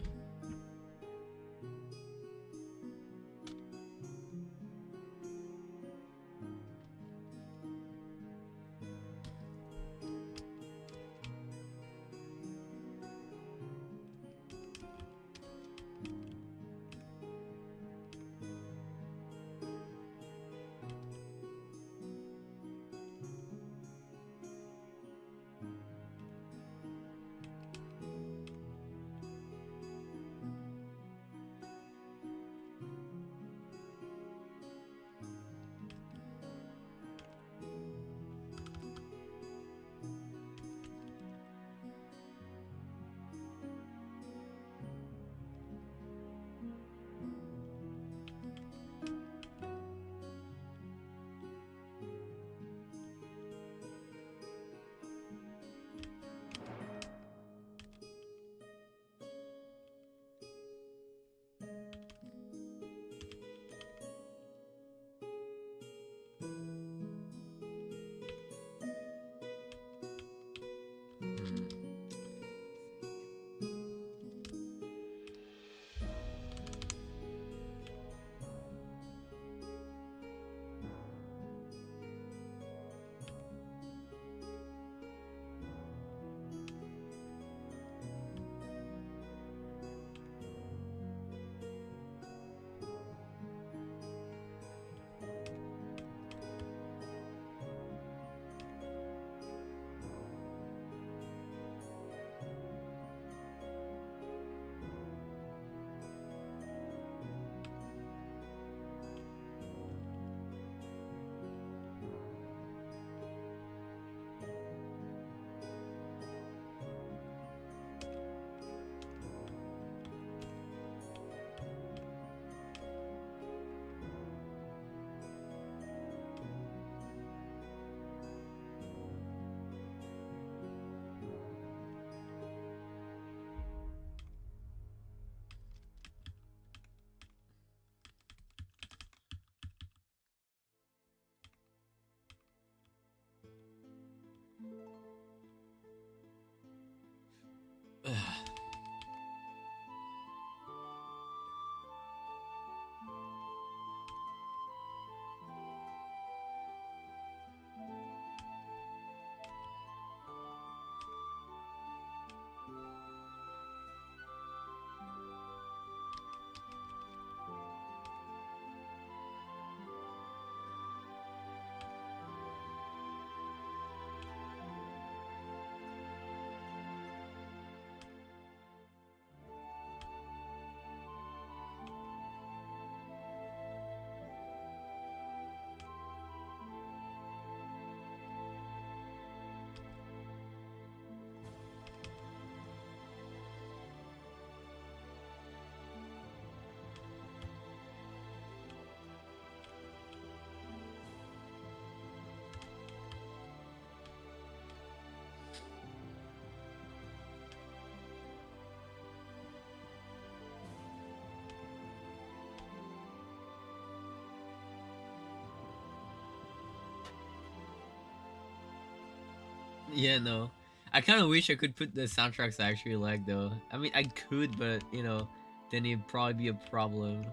Yeah, no. I kind of wish I could put the soundtracks I actually like, though. I mean, I could, but then it'd probably be a problem.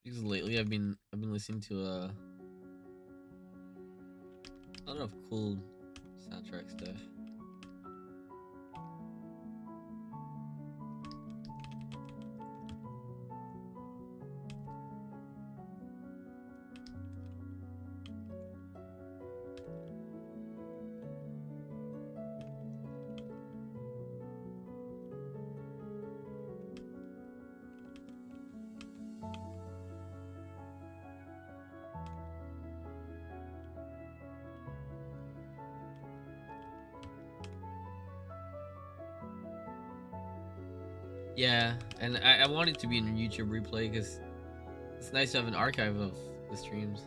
Because lately I've been listening to a lot of cool soundtrack stuff. Yeah, and I want it to be in YouTube replay because it's nice to have an archive of the streams.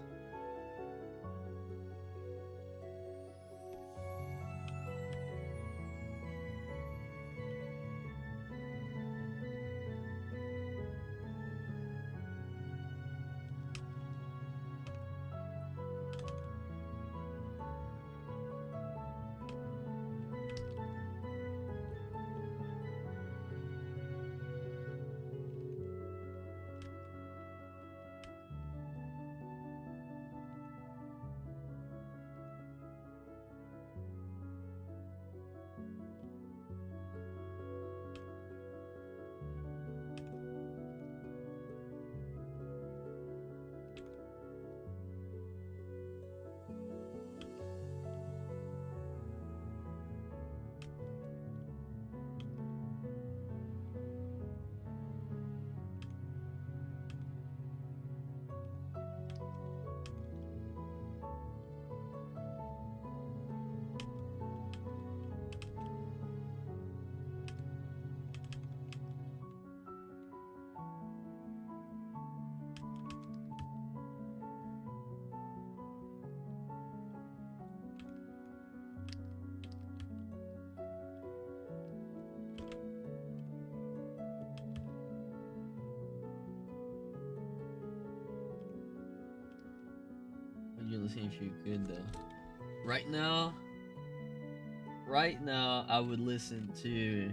Would you listen if you could though? Right now, right now I would listen to.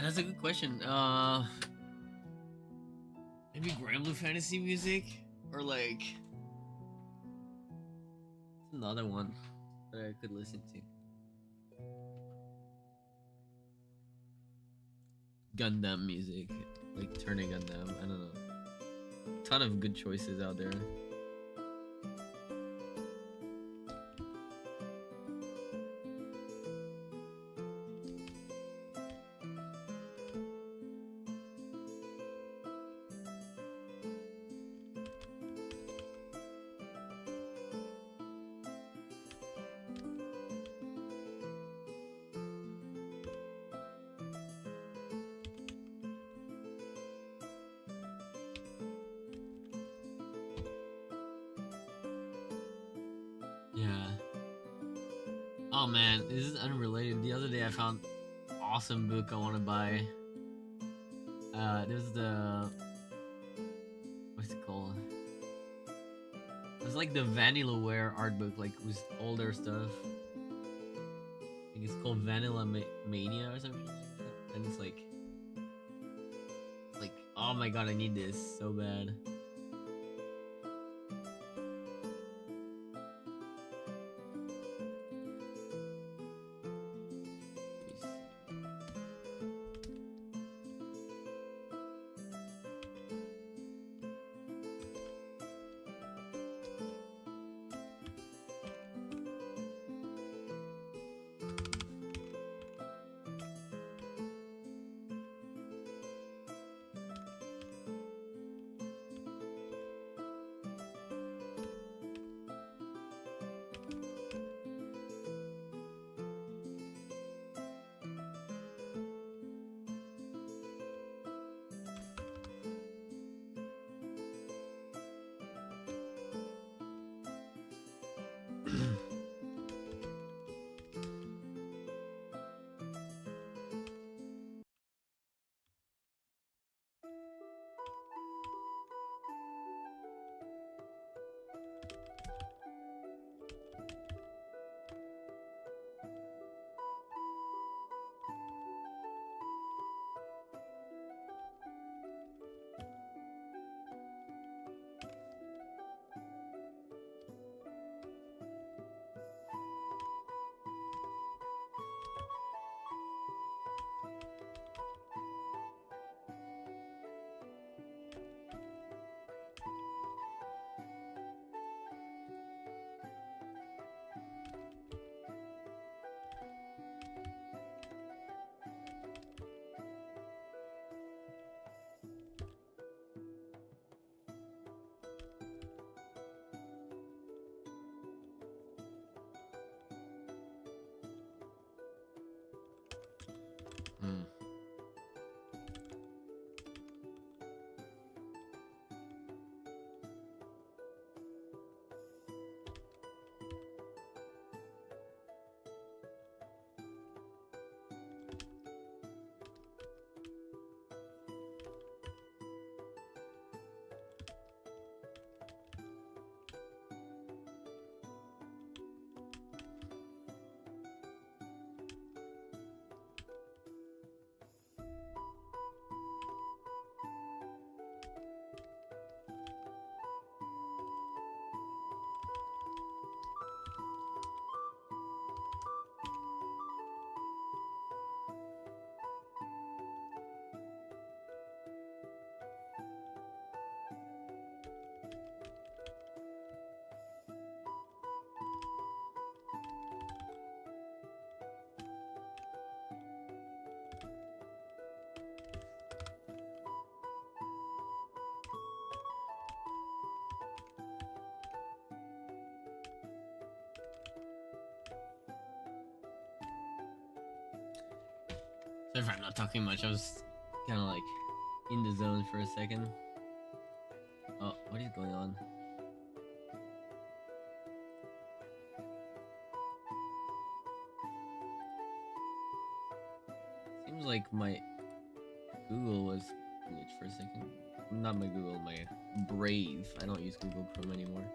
That's a good question. Maybe Grand Blue Fantasy music or like another one that I could listen to. Gundam music, like Turning Gundam. I don't know. Ton of good choices out there. Yeah. Oh man, this is unrelated. The other day I found awesome book I want to buy. There's the what's it called? It's like the Vanillaware art book, like with older stuff. I think it's called Mania or something like that. And it's like, oh my god, I need this so bad. That's why I'm not talking much. I was kind of like in the zone for a second. Oh, what is going on? Seems like my Google was glitched for a second. Not my Google, my Brave. I don't use Google Chrome anymore.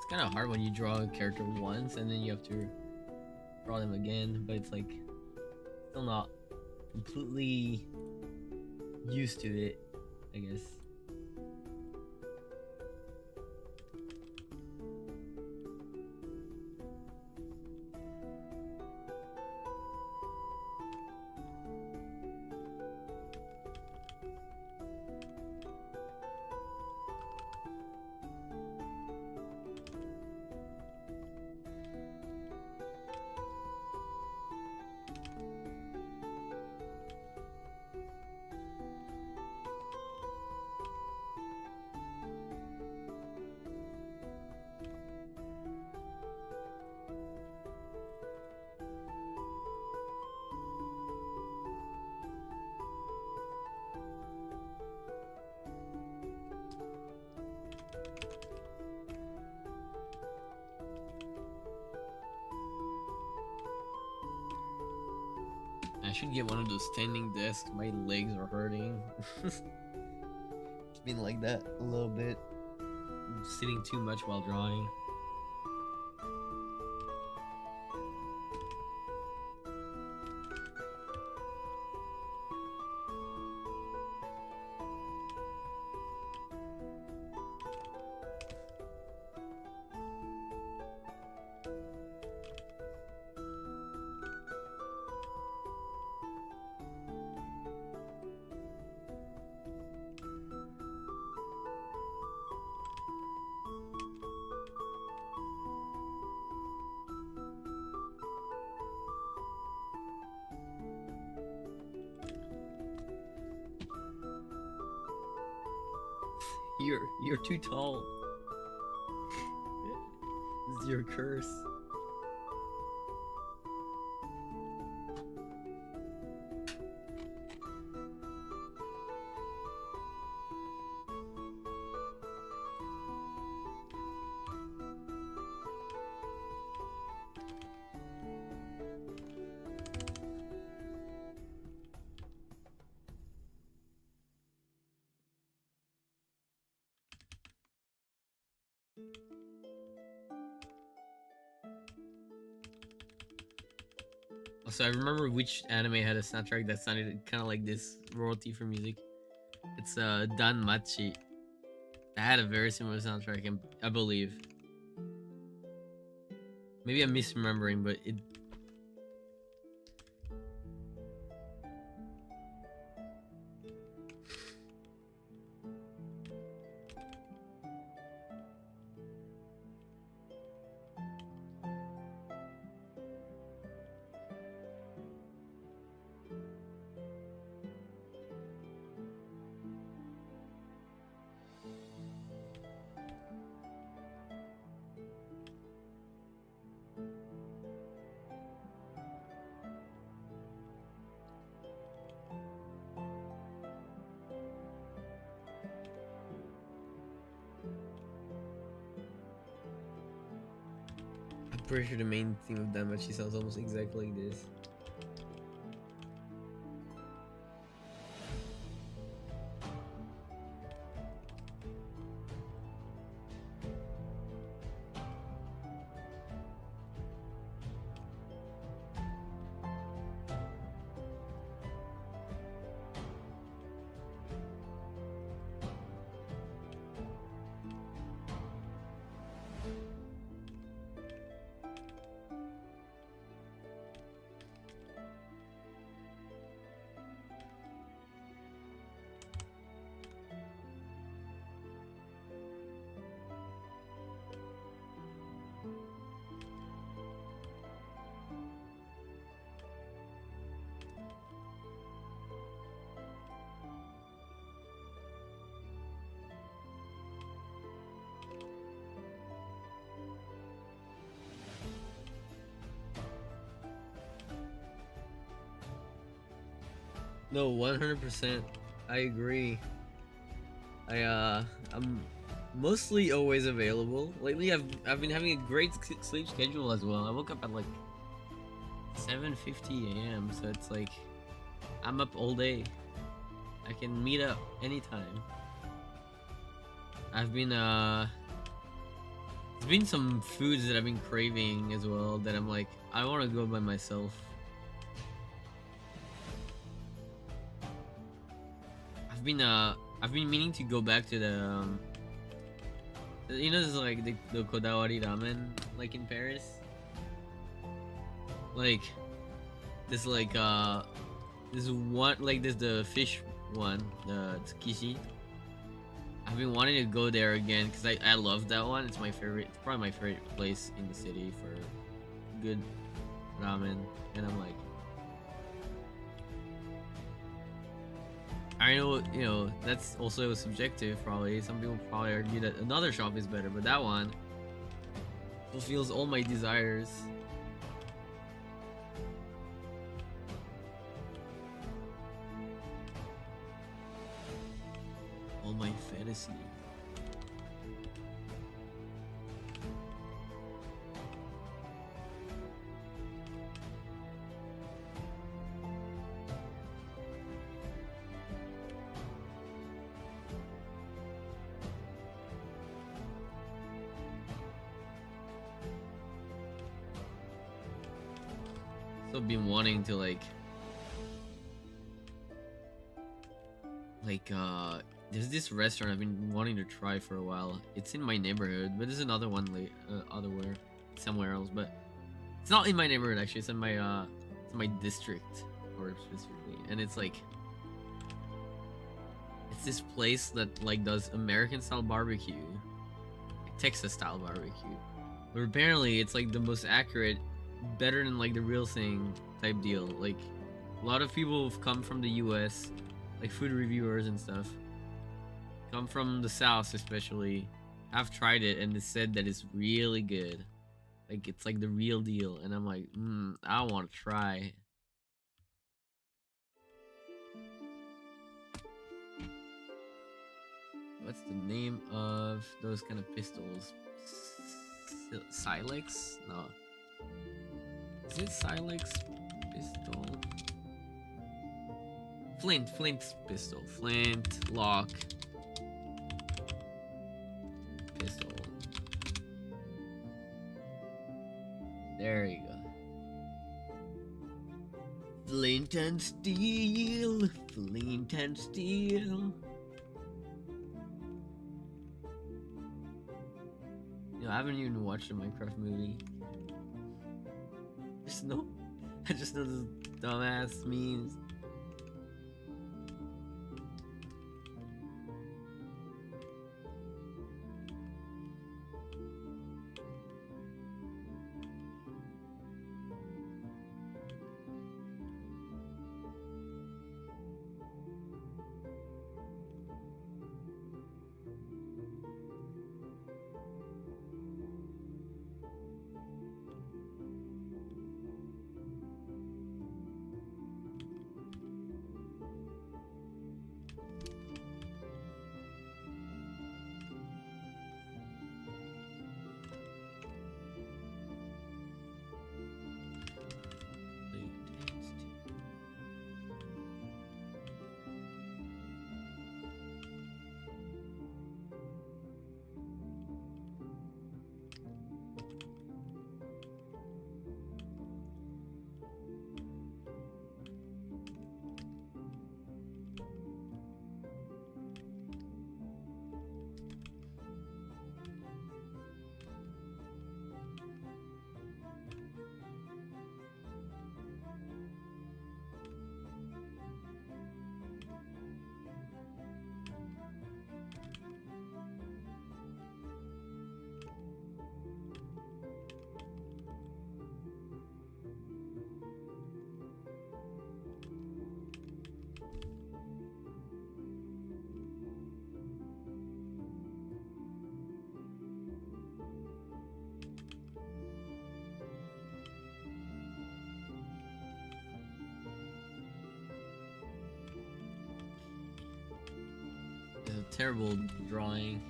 It's kind of hard when you draw a character once and then you have to draw them again, but it's like still not completely used to it, I guess. I should get one of those standing desks. My legs are hurting. It's been like that a little bit. I'm sitting too much while drawing. You're too tall. This is your curse. Also, I remember which anime had a soundtrack that sounded kind of like this royalty for music. It's Dan Machi. That had a very similar soundtrack, I believe. Maybe I'm misremembering, but it. I'm pretty sure the main theme of Dan Machi sounds almost exactly like this. No, 100%. I agree. I'm mostly always available. Lately I've been having a great sleep schedule as well. I woke up at like 7:50 a.m. so it's like I'm up all day. I can meet up anytime. I've been there's been some foods that I've been craving as well that I'm like I want to go by myself. I've been meaning to go back to the you know, this is like the Kodawari ramen like in Paris. Like this this one like this the fish one, the tsukishi. I've been wanting to go there again because I love that one. It's my favorite. It's probably my favorite place in the city for good ramen, and I'm like. I know, you know, that's also subjective probably. Some people probably argue that another shop is better, but that one fulfills all my desires. All my fantasy. So been wanting to like there's this restaurant I've been wanting to try for a while. It's in my neighborhood, but there's another one otherwhere somewhere else, but it's not in my neighborhood actually. It's in my district or specifically, and it's like it's this place that like does American style barbecue, like Texas style barbecue, but apparently it's like the most accurate, better than like the real thing type deal. Like a lot of people have come from the US, like food reviewers and stuff, Come from the south, especially. I've tried it and it said that it's really good. Like it's like the real deal, and I'm like, I want to try. What's the name of those kind of pistols? Silex? No. Is it Silex pistol? Flint pistol. Flint lock pistol. There you go. Flint and steel. Flint and steel. I haven't even watched a Minecraft movie. I just know this dumbass memes. It's a terrible drawing.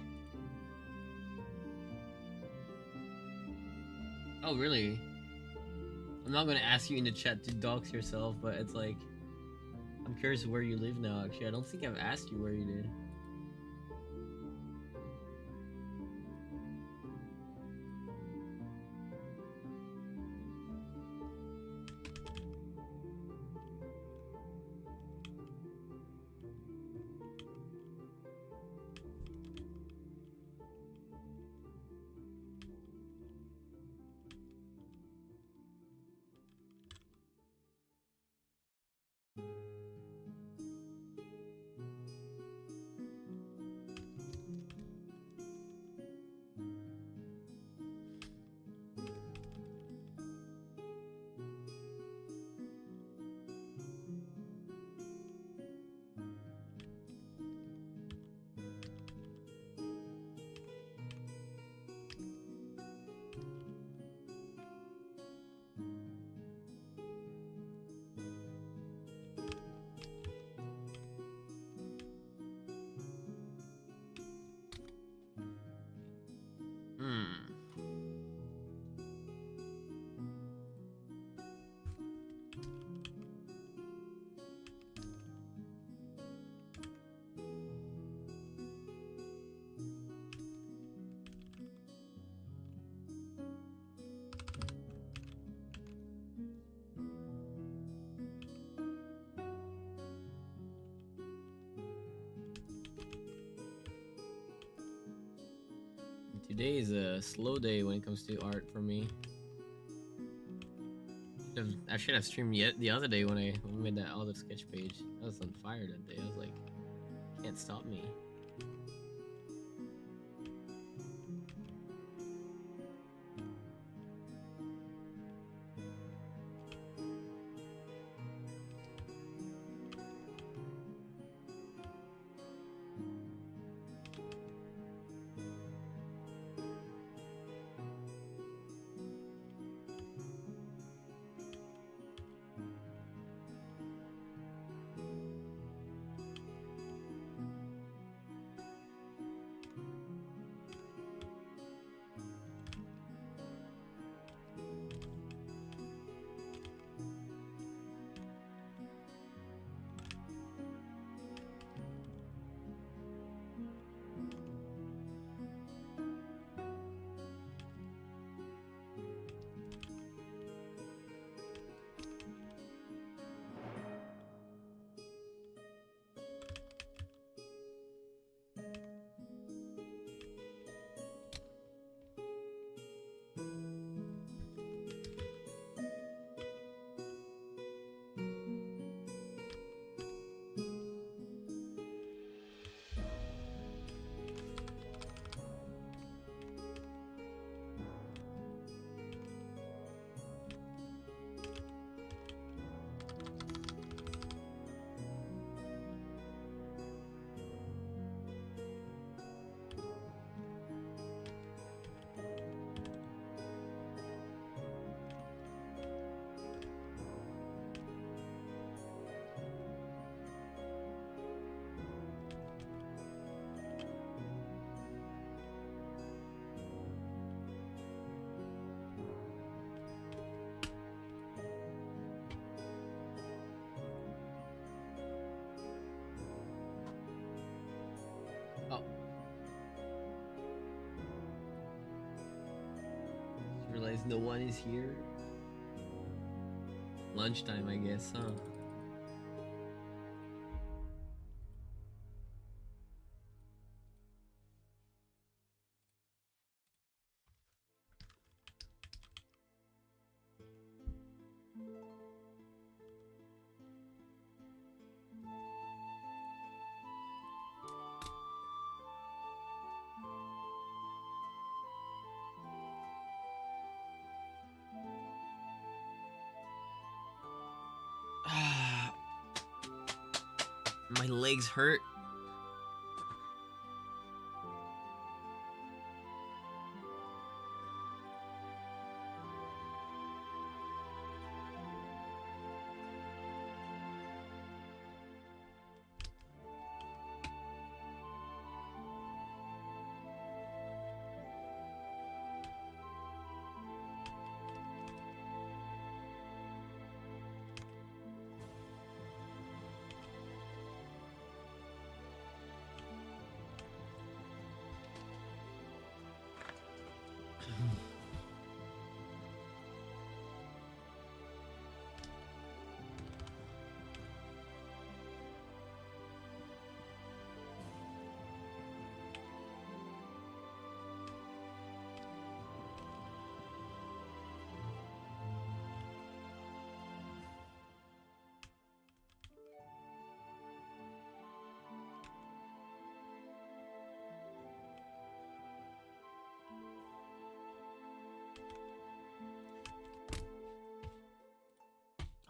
Oh, really? I'm not gonna ask you in the chat to dox yourself, but it's like, I'm curious where you live now, actually. I don't think I've asked you where you did. Today is a slow day when it comes to art for me. I should have streamed the other day when I made that out of sketch page. I was on fire that day. I was like, can't stop me. Realize no one is here. Lunchtime, I guess, huh? My legs hurt.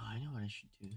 Oh, I know what I should do.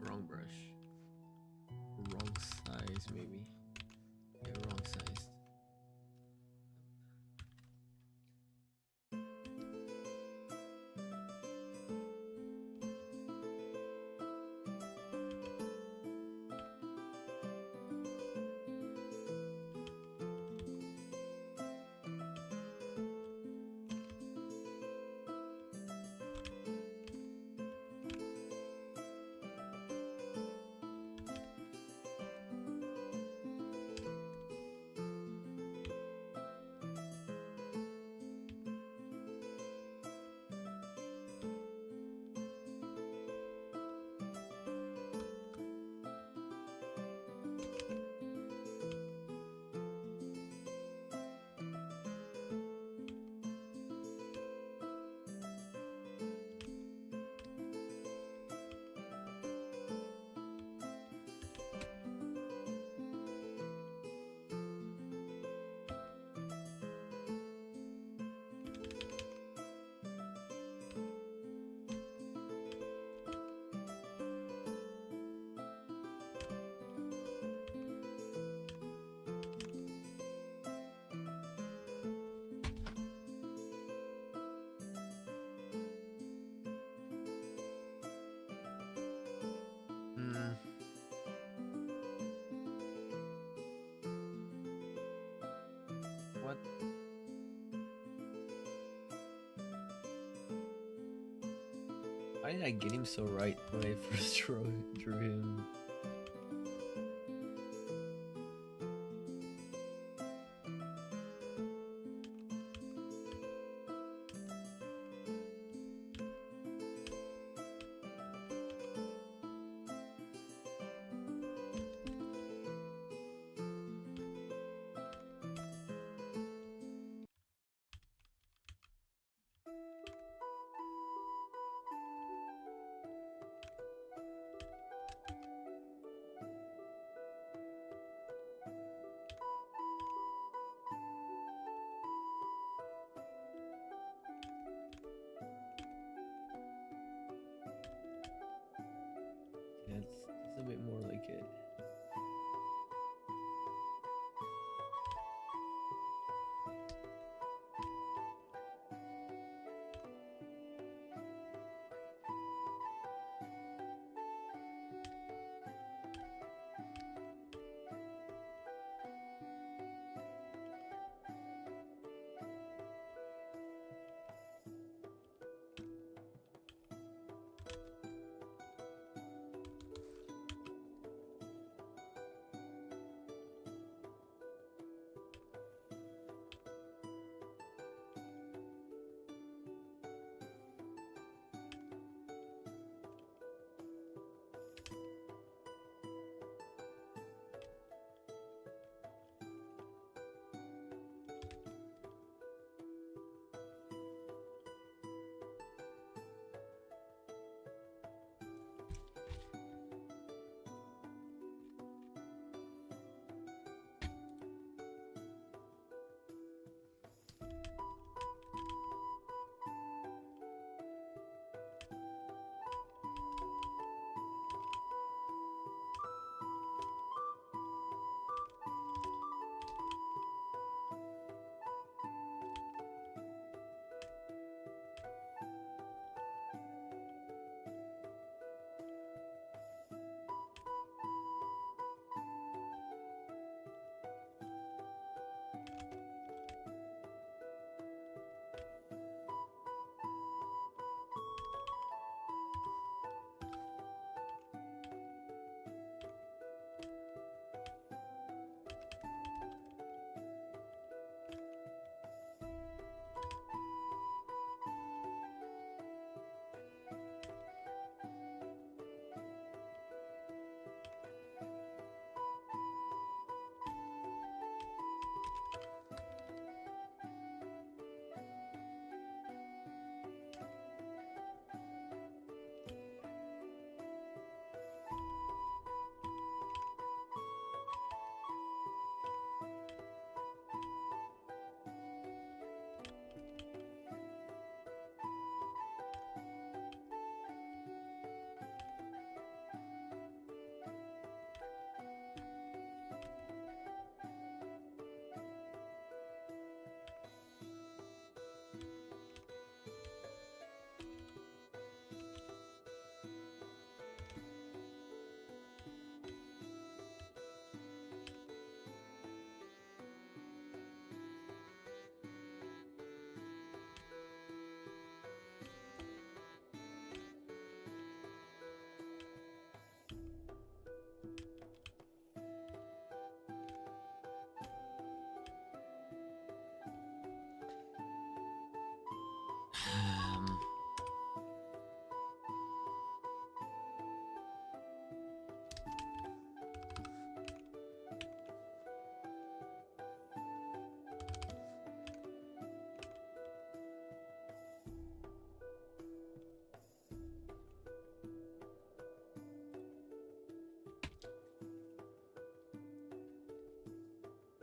Wrong brush. Wrong size, maybe. Yeah, wrong size. What? Why did I get him so right when I first drew him? Yeah, it's a bit more like it.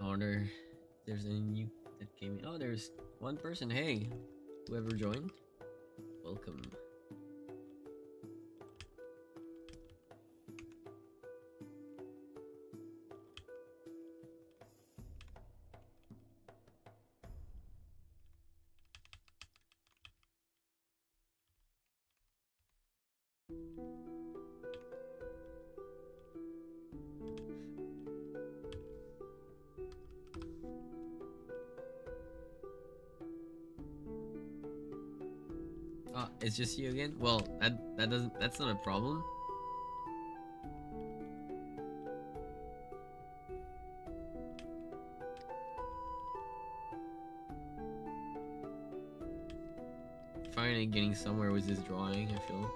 I wonder if there's any new that came in. Oh, there's one person. Hey, whoever joined, welcome. it's just you again. Well, that doesn't. That's not a problem. Finally getting somewhere with this drawing, I feel.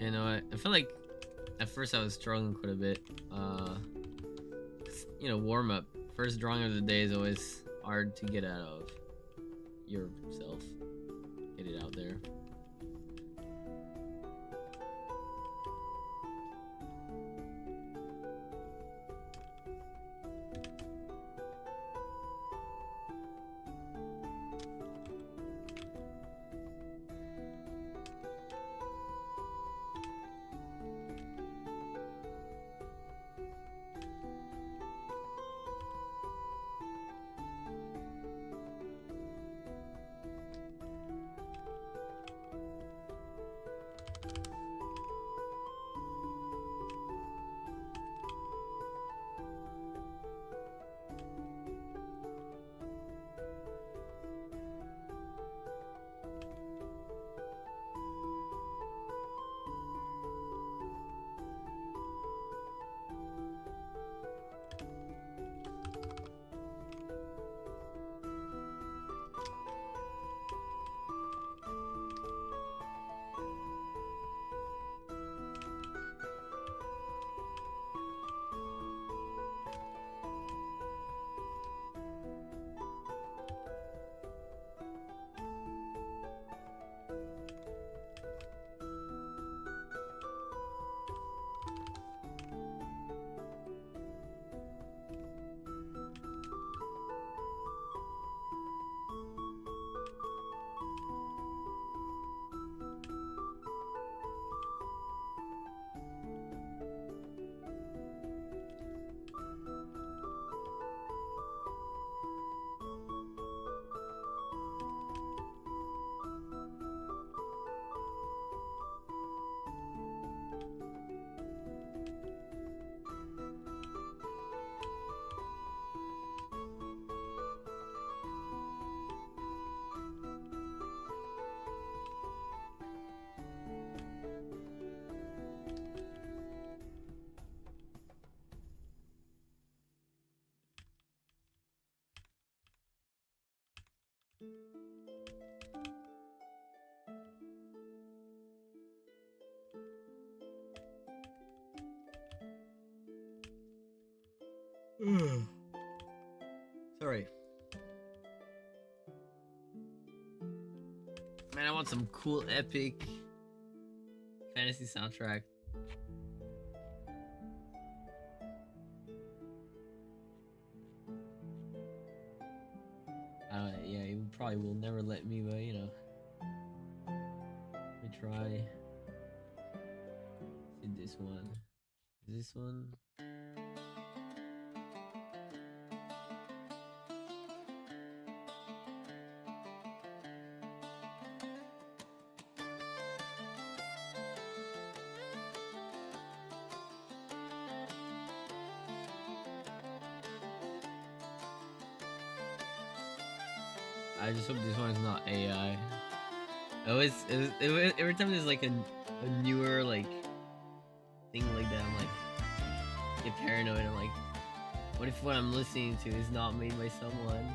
You know, I feel like at first I was struggling quite a bit. You know, warm up. First drawing of the day is always hard to get out of yourself. Get it out there. Sorry. Man, I want some cool epic fantasy soundtrack. Yeah, he probably will never let me, but you know. Let me try. See this one. This one. I just hope this one is not AI. Every time there's like a newer like thing like that, I'm like get paranoid. I'm like, what if what I'm listening to is not made by someone?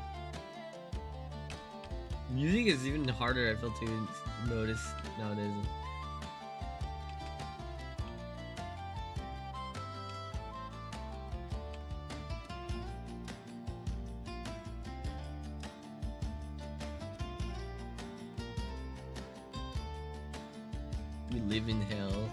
Music is even harder, I feel, to notice nowadays. We live in hell.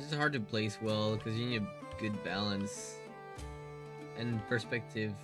It's just hard to place well because you need a good balance and perspective.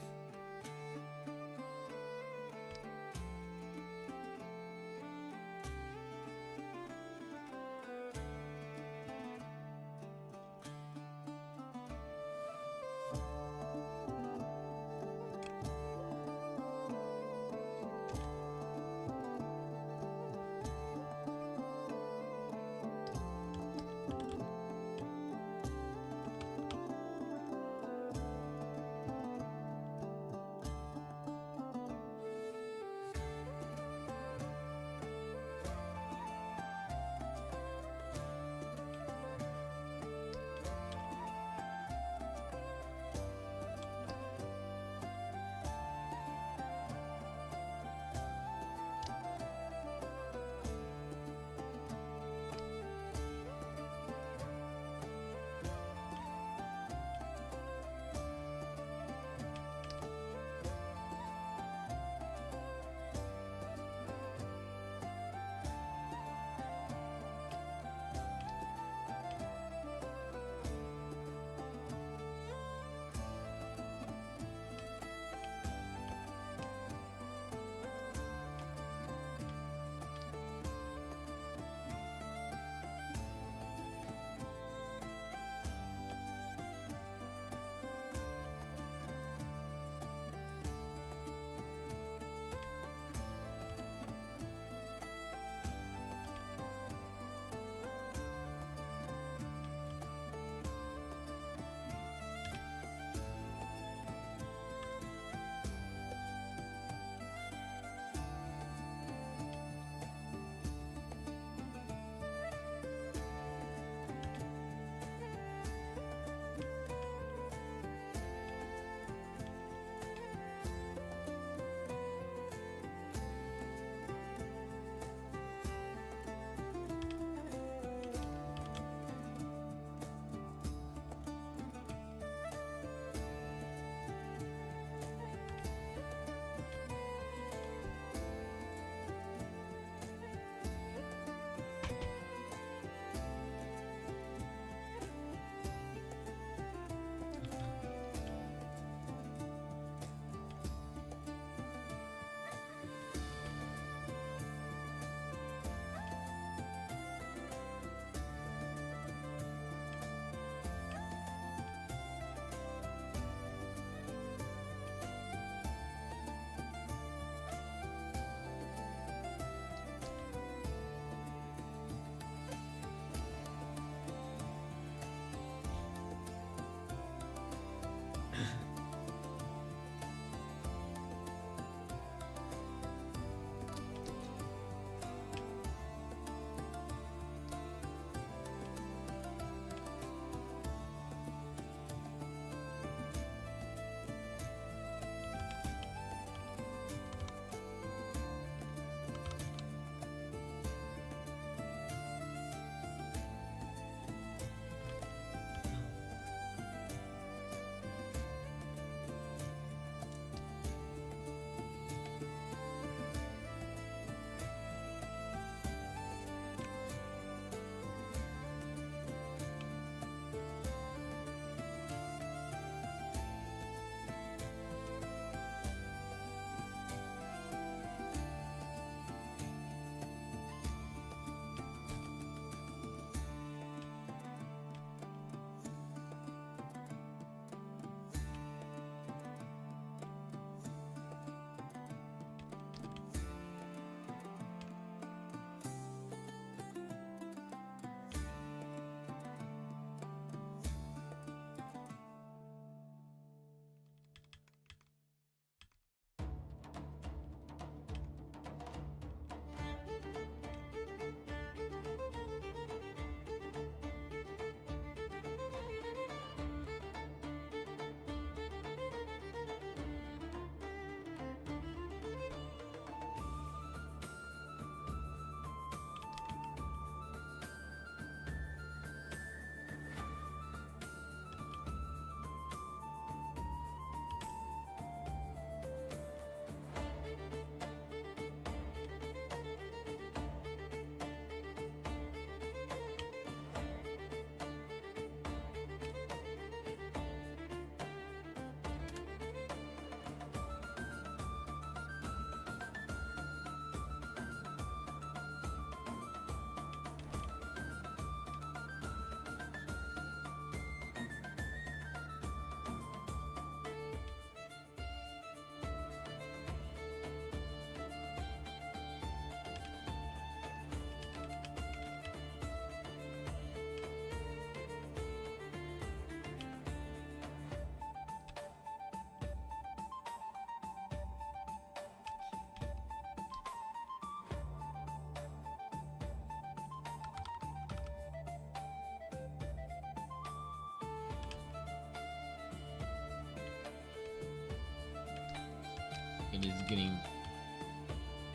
think it's getting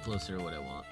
closer to what I want.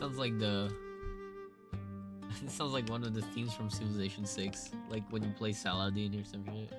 Sounds like the. It sounds like one of the themes from Civilization 6, like when you play Saladin or some shit.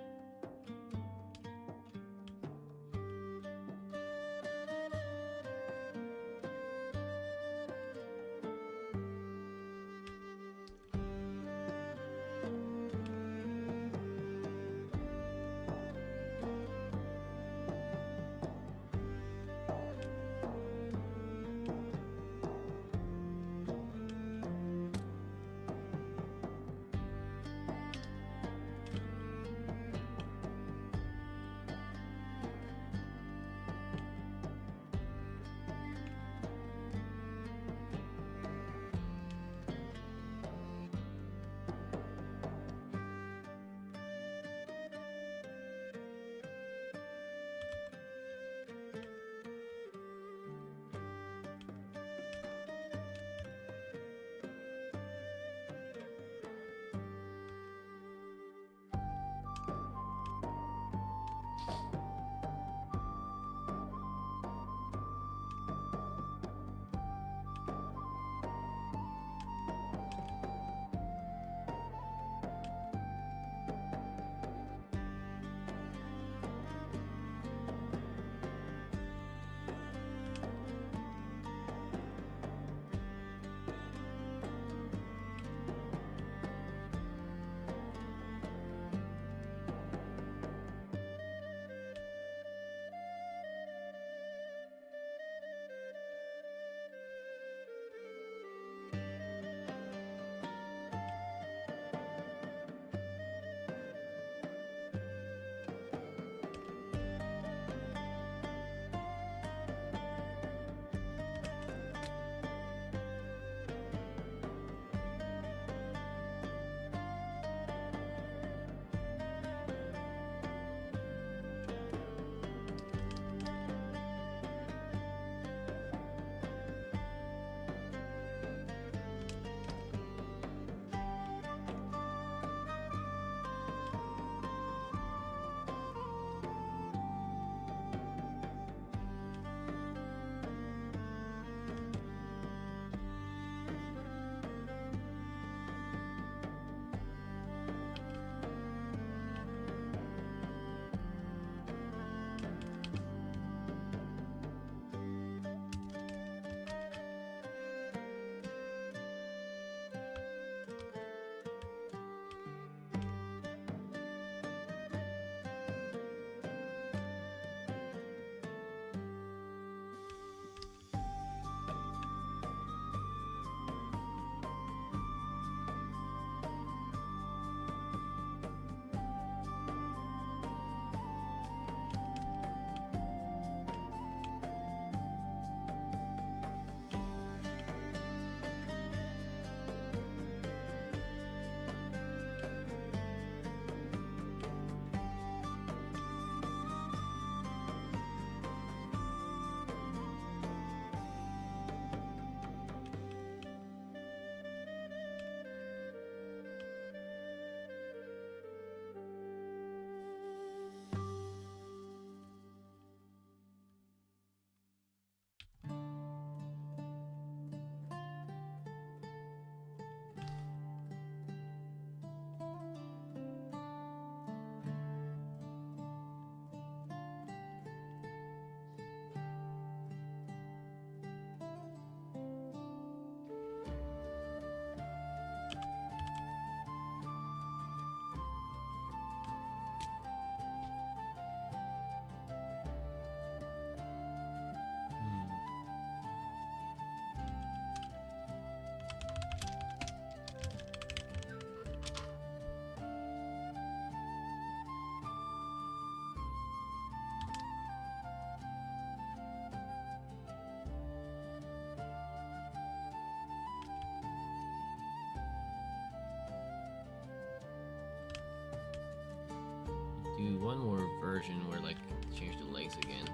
do one more version where like change the legs again.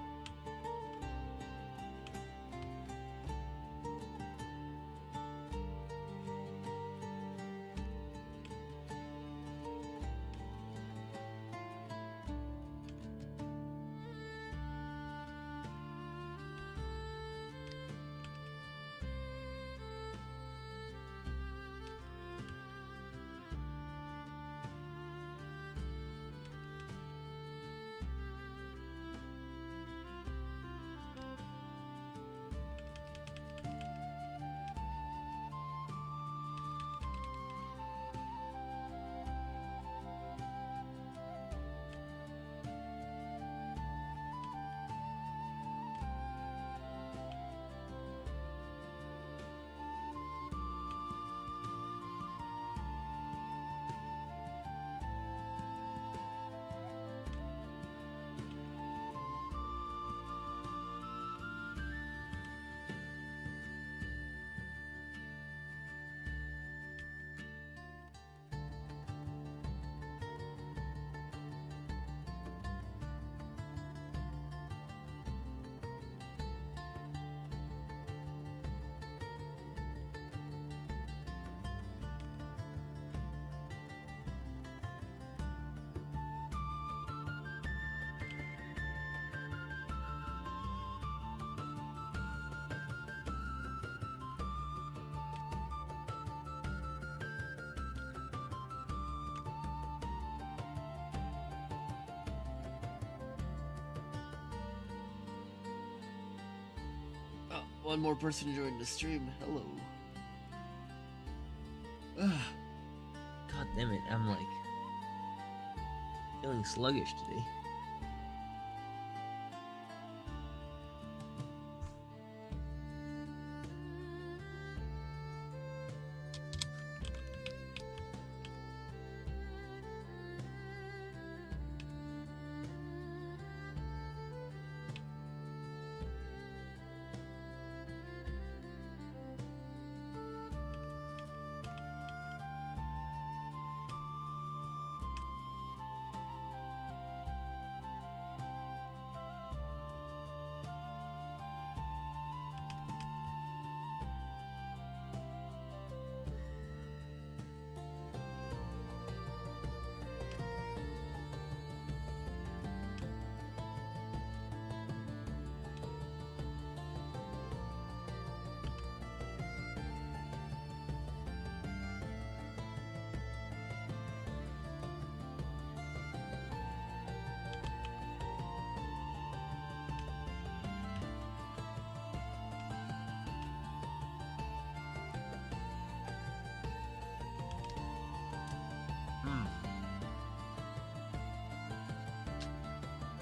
Oh, one more person joined the stream. Hello. Ugh. God damn it, I'm like feeling sluggish today.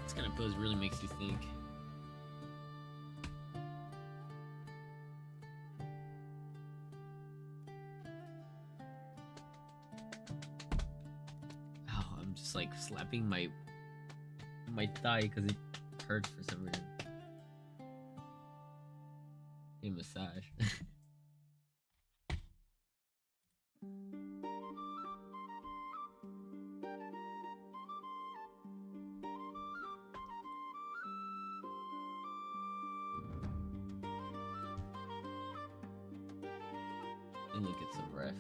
This kind of pose really makes you think. Ow, I'm just like slapping my thigh because it hurts for some reason. A massage. And look at some ref.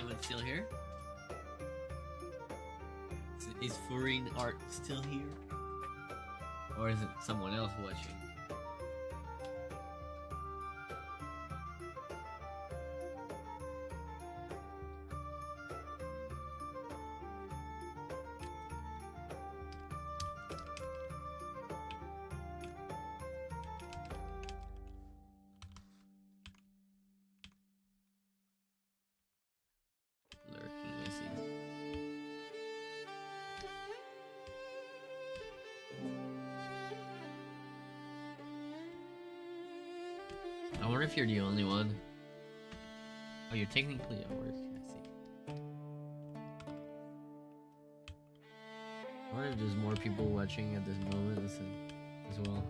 anyone still here? Is foreign art still here? Or is it someone else watching? Lurking, I see. I wonder if you're the only one. Oh, you're technically at work. I see. I wonder if there's more people watching at this moment as well.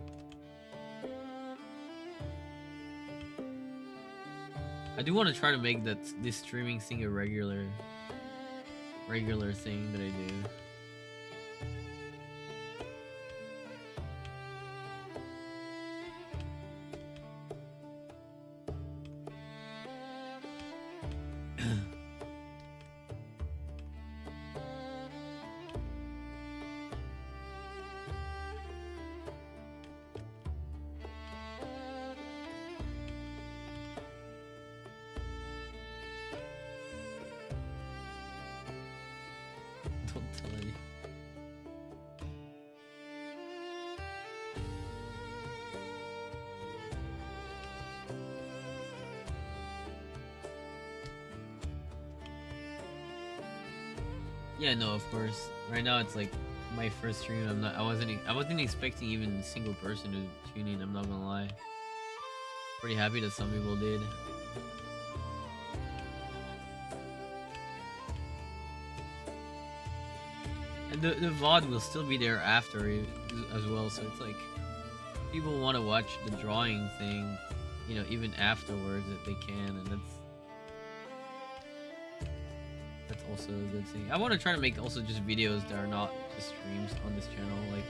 I do want to try to make this streaming thing a regular thing that I do. Don't tell any. Yeah, no, of course. Right now it's like my first stream. I wasn't expecting even a single person to tune in, I'm not gonna lie. Pretty happy that some people did. And the VOD will still be there after as well, so it's like people want to watch the drawing thing, you know, even afterwards if they can, and that's also a good thing. I want to try to make also just videos that are not just streams on this channel. Like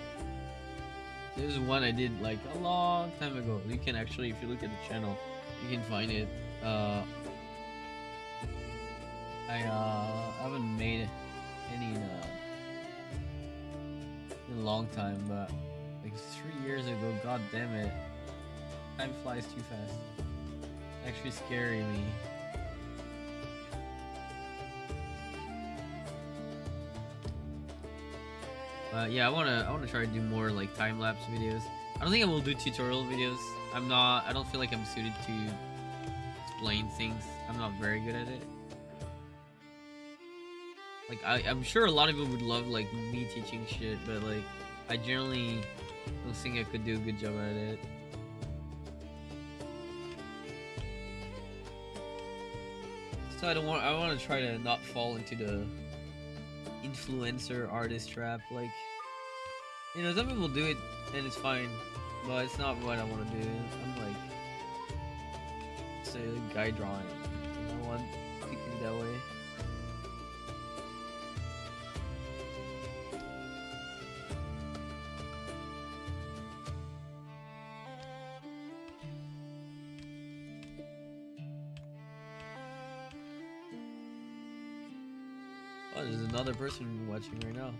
there's one I did like a long time ago. You can actually, if you look at the channel, you can find it. I haven't made any in a long time, but like 3 years ago. God damn it, time flies too fast. Actually scaring me. Yeah, I wanna try to do more like time-lapse videos. I don't think I will do tutorial videos. I don't feel like I'm suited to explain things. I'm not very good at it. Like I'm sure a lot of people would love like me teaching shit, but like I generally don't think I could do a good job at it. So I want to try to not fall into the influencer artist trap. Like, you know, some people do it and it's fine, but it's not what I want to do. I'm like, say a guy drawing. I want to keep it that way. Oh, there's another person watching right now.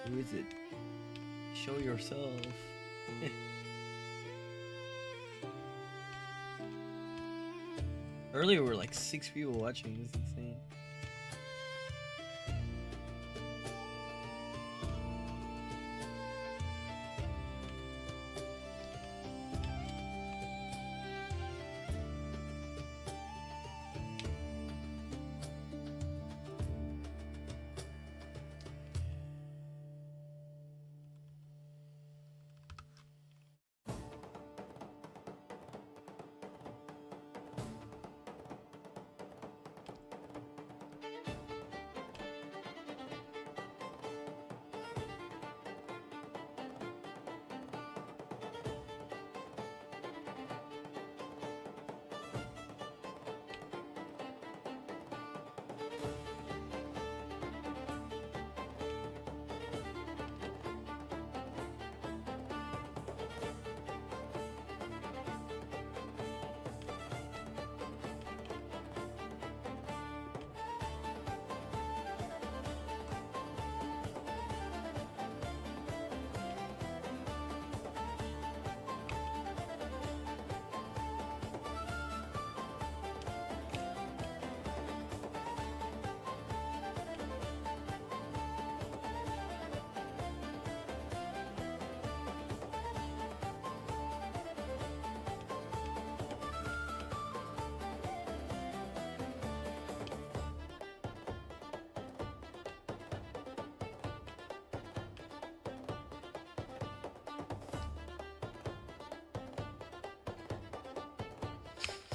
Who is it? Show yourself. Earlier were like 6 people watching. It's insane.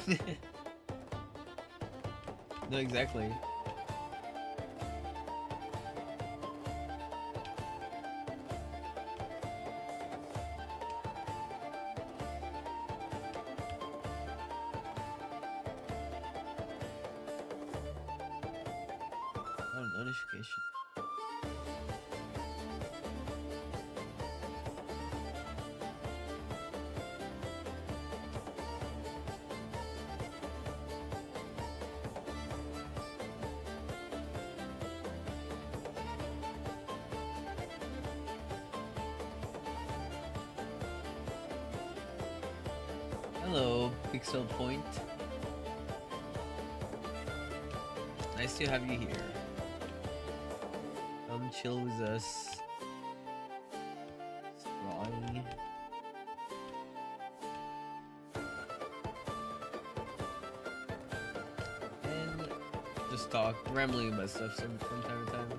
No, exactly. Oh, notification. Hello, Pixel Point. Nice to have you here. Come chill with us. Sprawling. And just talk, rambling about stuff from time to time.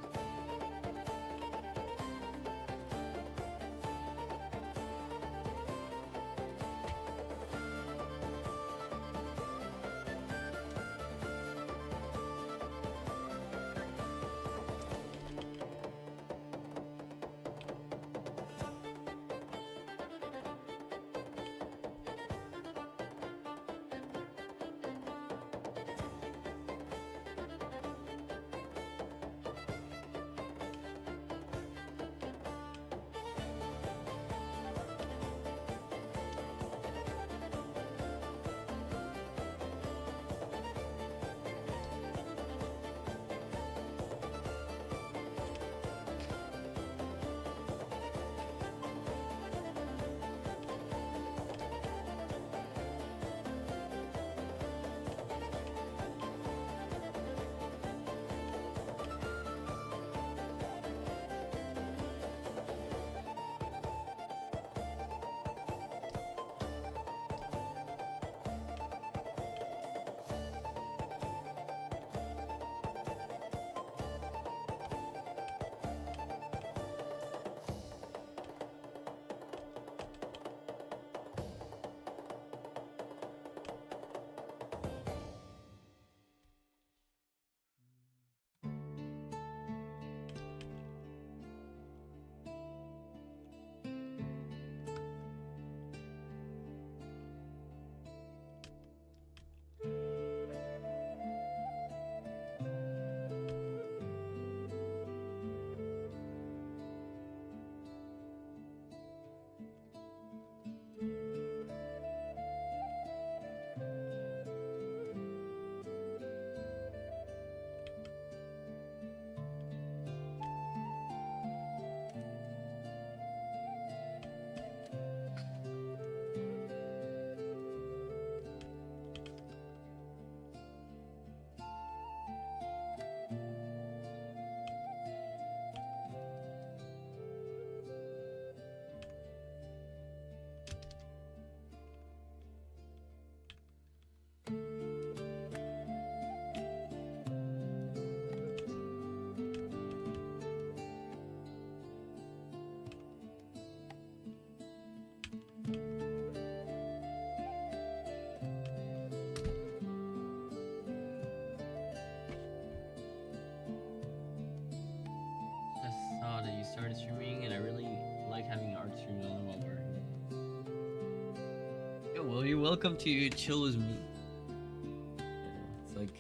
Started streaming, and I really like having art streams on while working. Yeah, well, you're welcome to chill with me. Yeah, it's like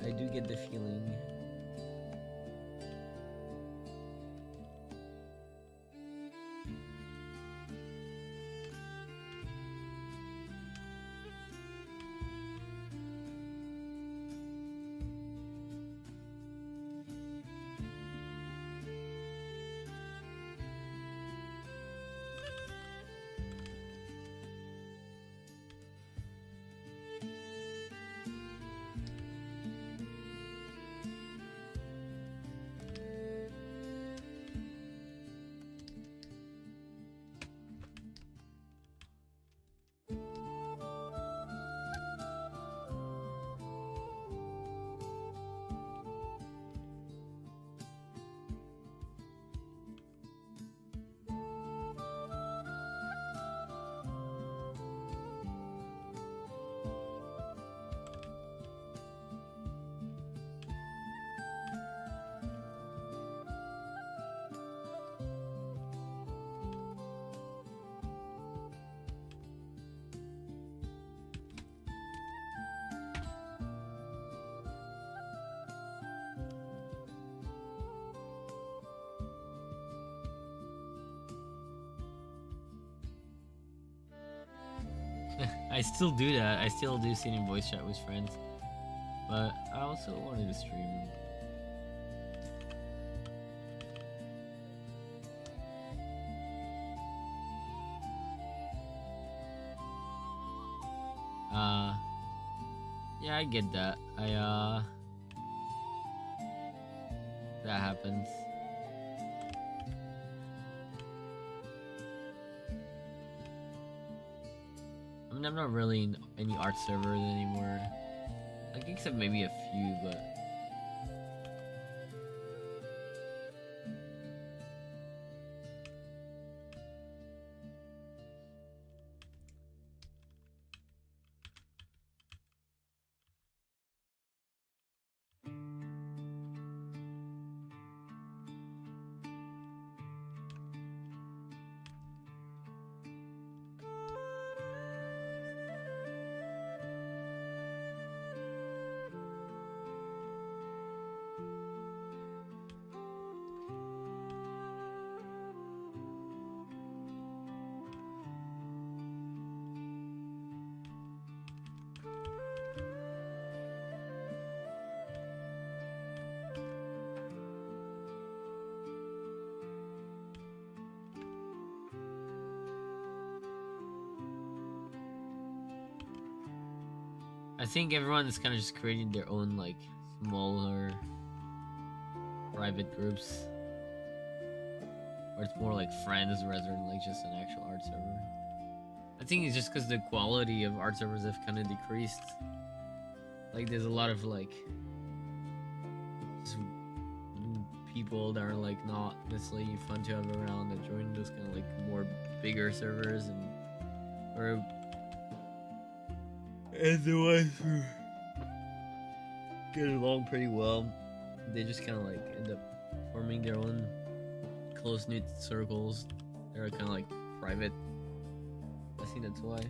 I do get the feeling. I still do that. I still do sitting voice chat with friends, but I also wanted to stream. Uh, yeah, I get that. That happens. I mean, I'm not really in any art servers anymore. Like, except maybe a few, but I think everyone is kind of just creating their own like smaller private groups, or it's more like friends rather than like just an actual art server. I think it's just because the quality of art servers have kind of decreased. Like, there's a lot of like just people that are like not necessarily fun to have around that join those kind of like more bigger servers, and the ones who get along pretty well, they just kind of like end up forming their own close knit circles. They're kind of like private. I think that's why.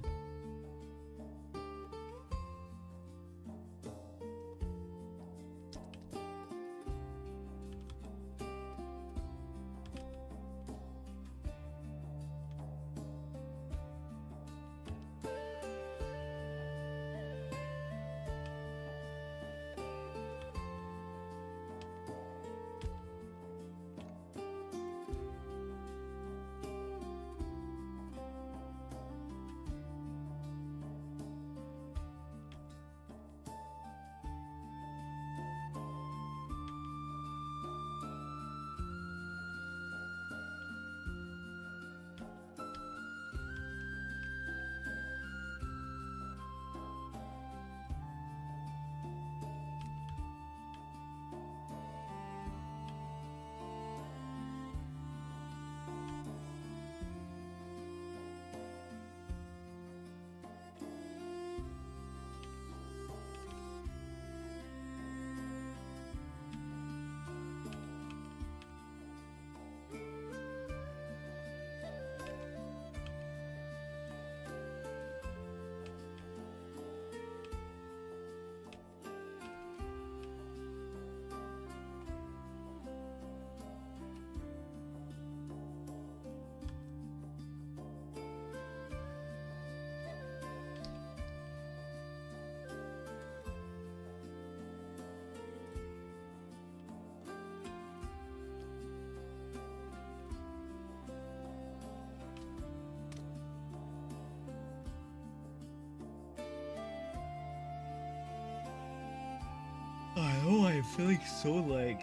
I know I'm feeling so like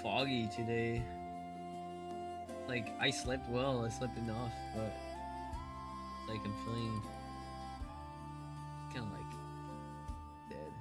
foggy today. Like, I slept well, I slept enough, but like I'm feeling kind of like dead.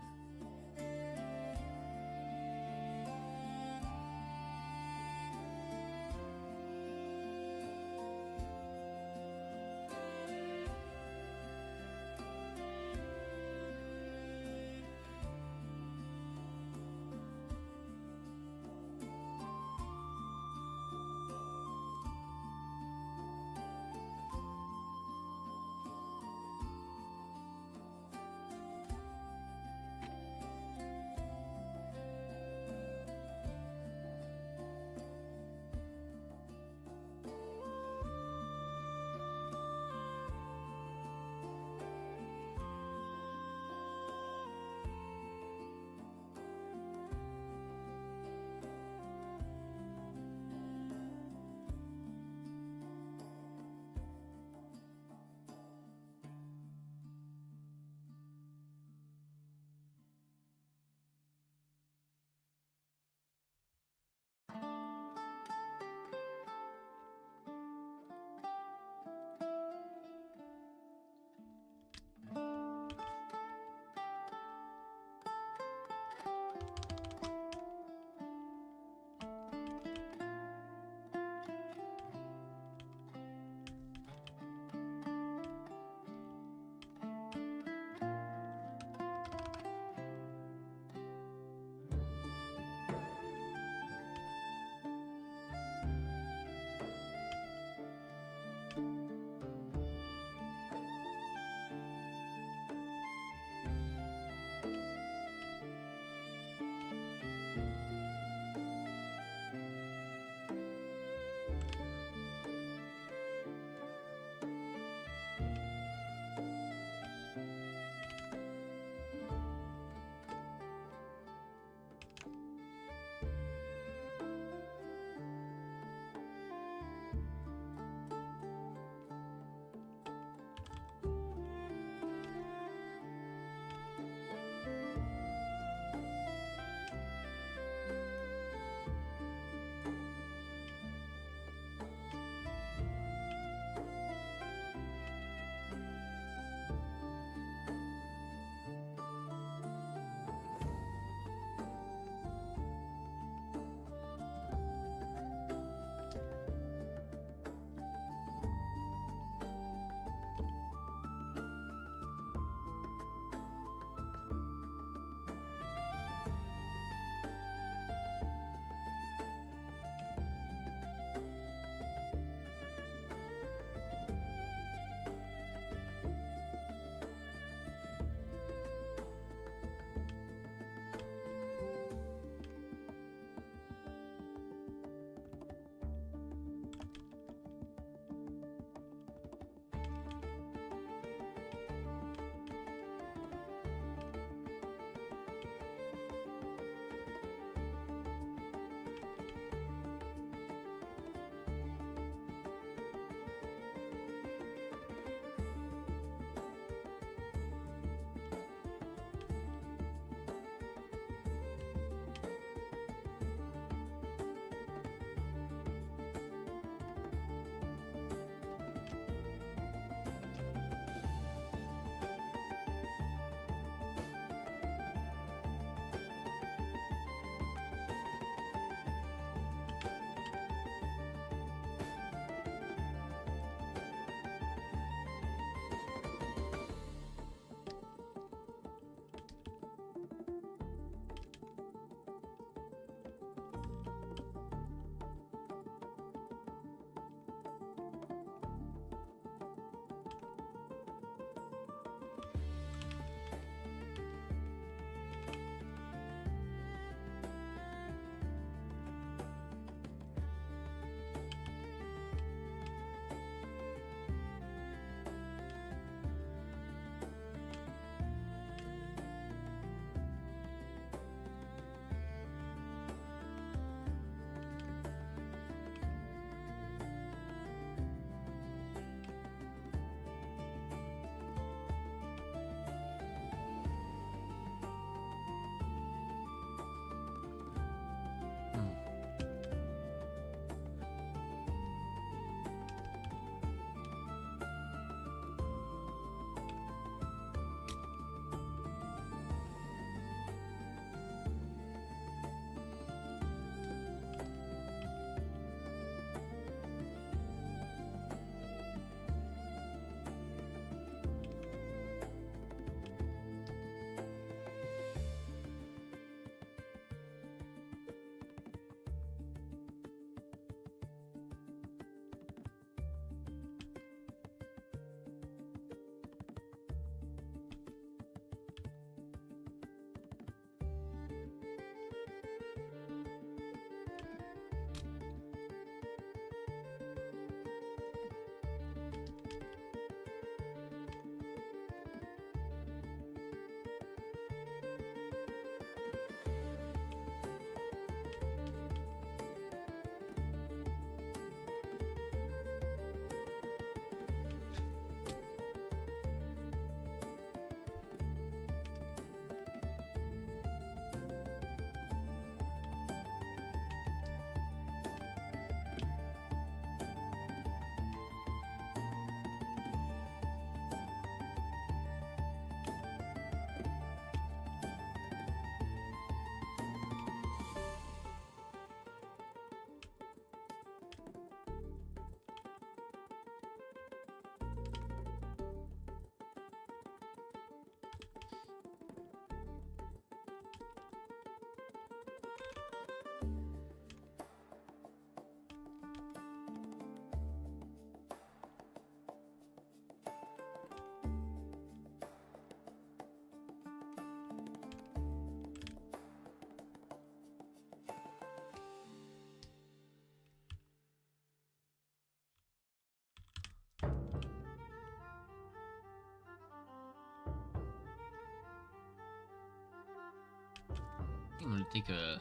I'm gonna take a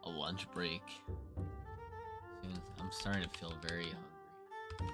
lunch break soon. I'm starting to feel very hungry.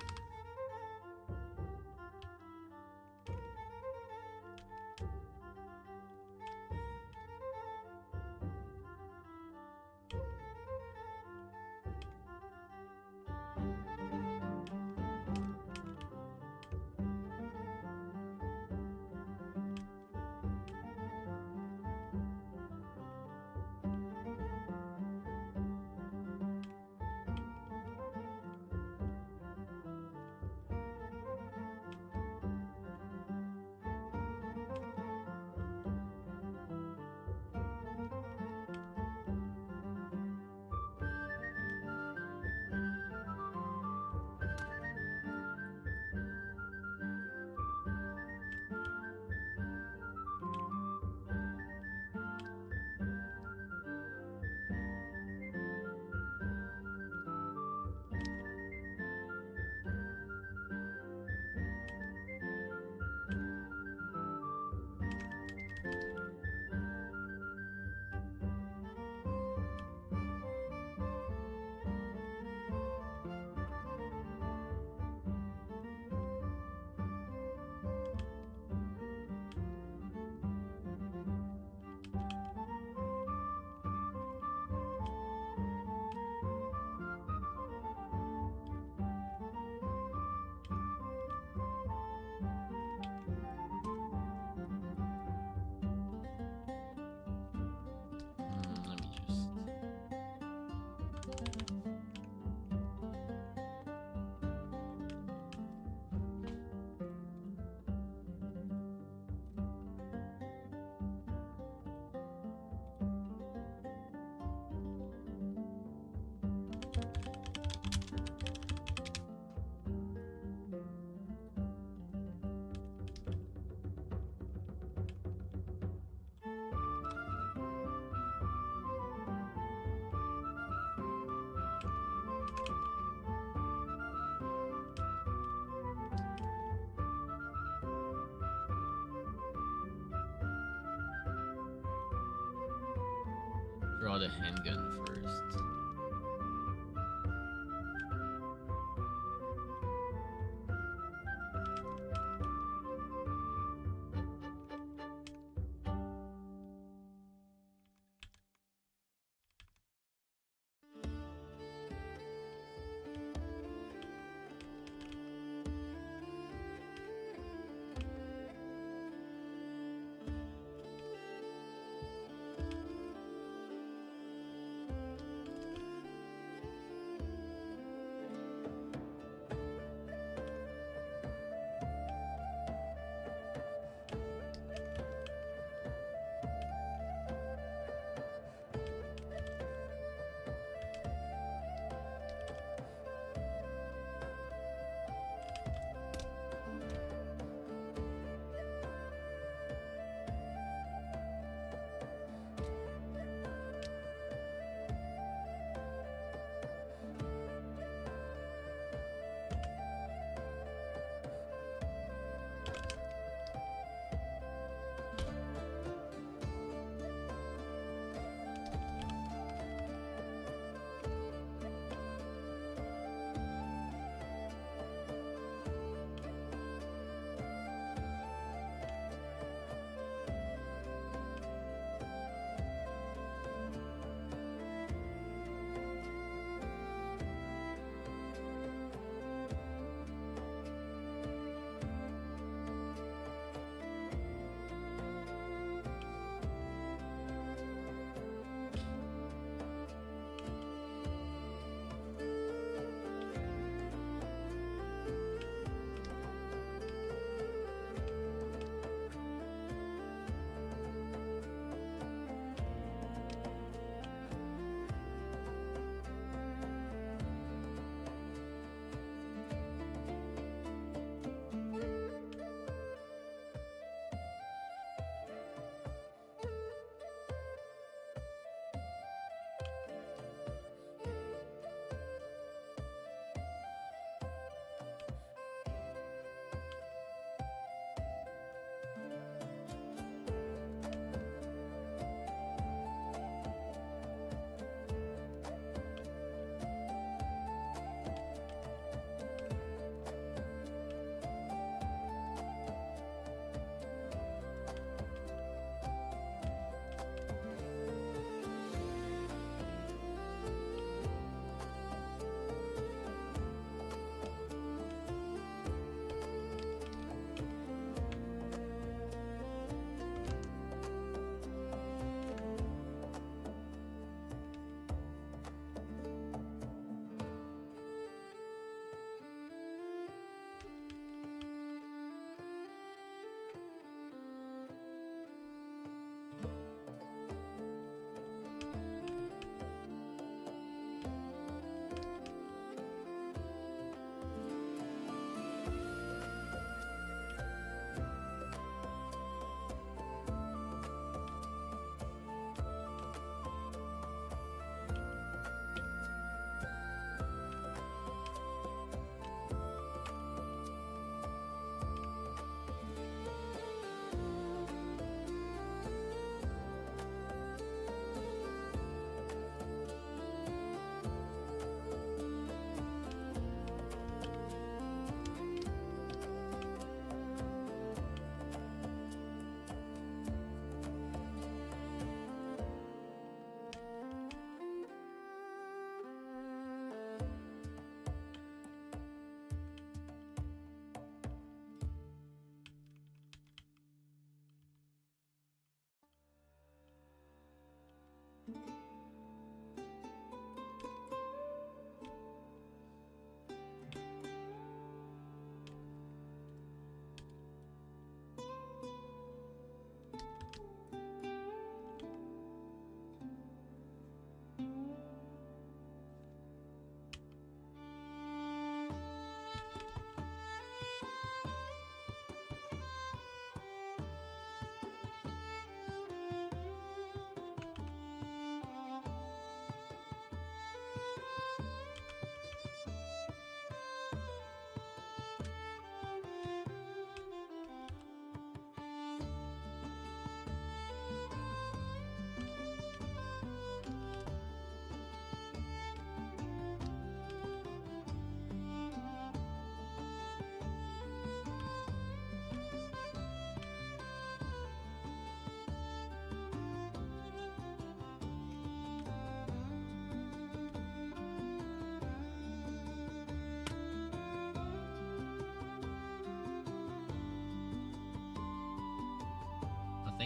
Let me just. Draw the handgun first.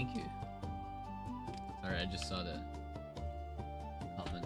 thank you. Sorry, I just saw the comment.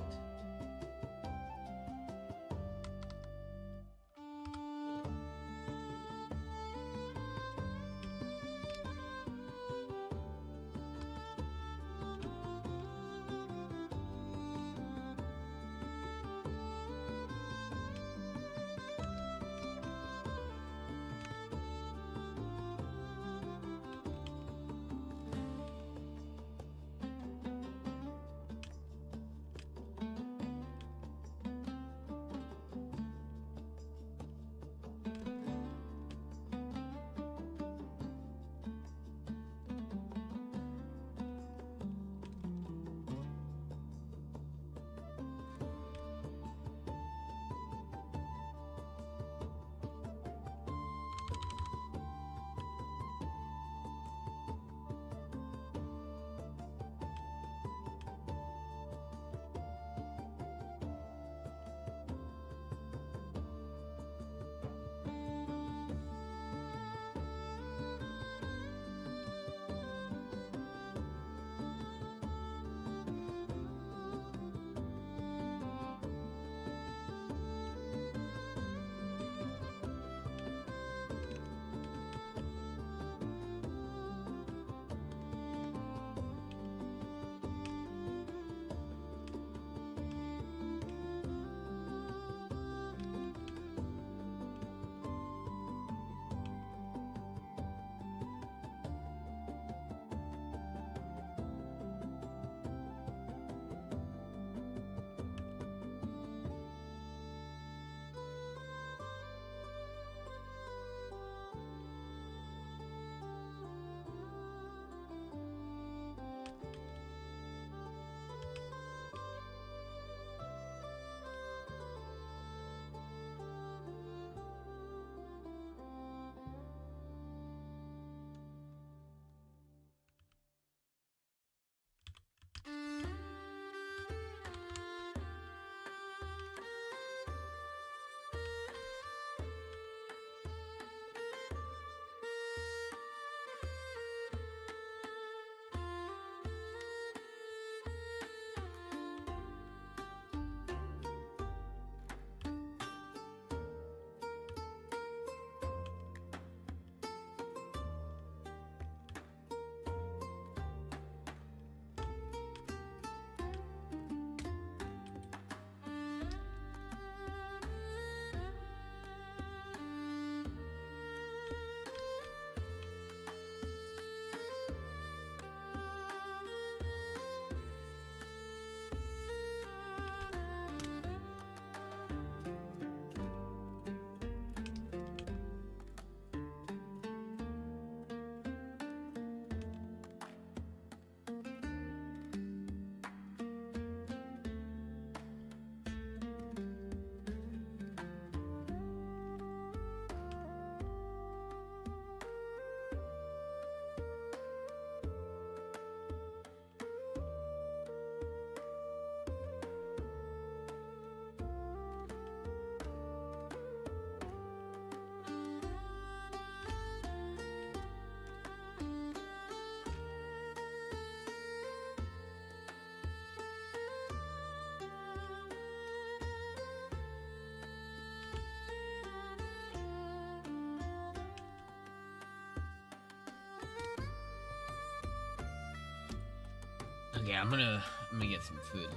Okay, I'm gonna get some food.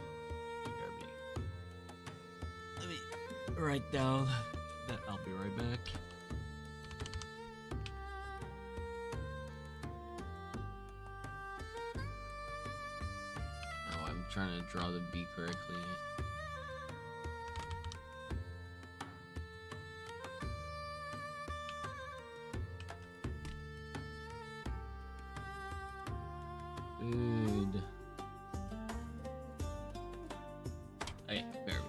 Let me write down that I'll be right back. Oh, I'm trying to draw the B correctly. Food. Okay, bear me.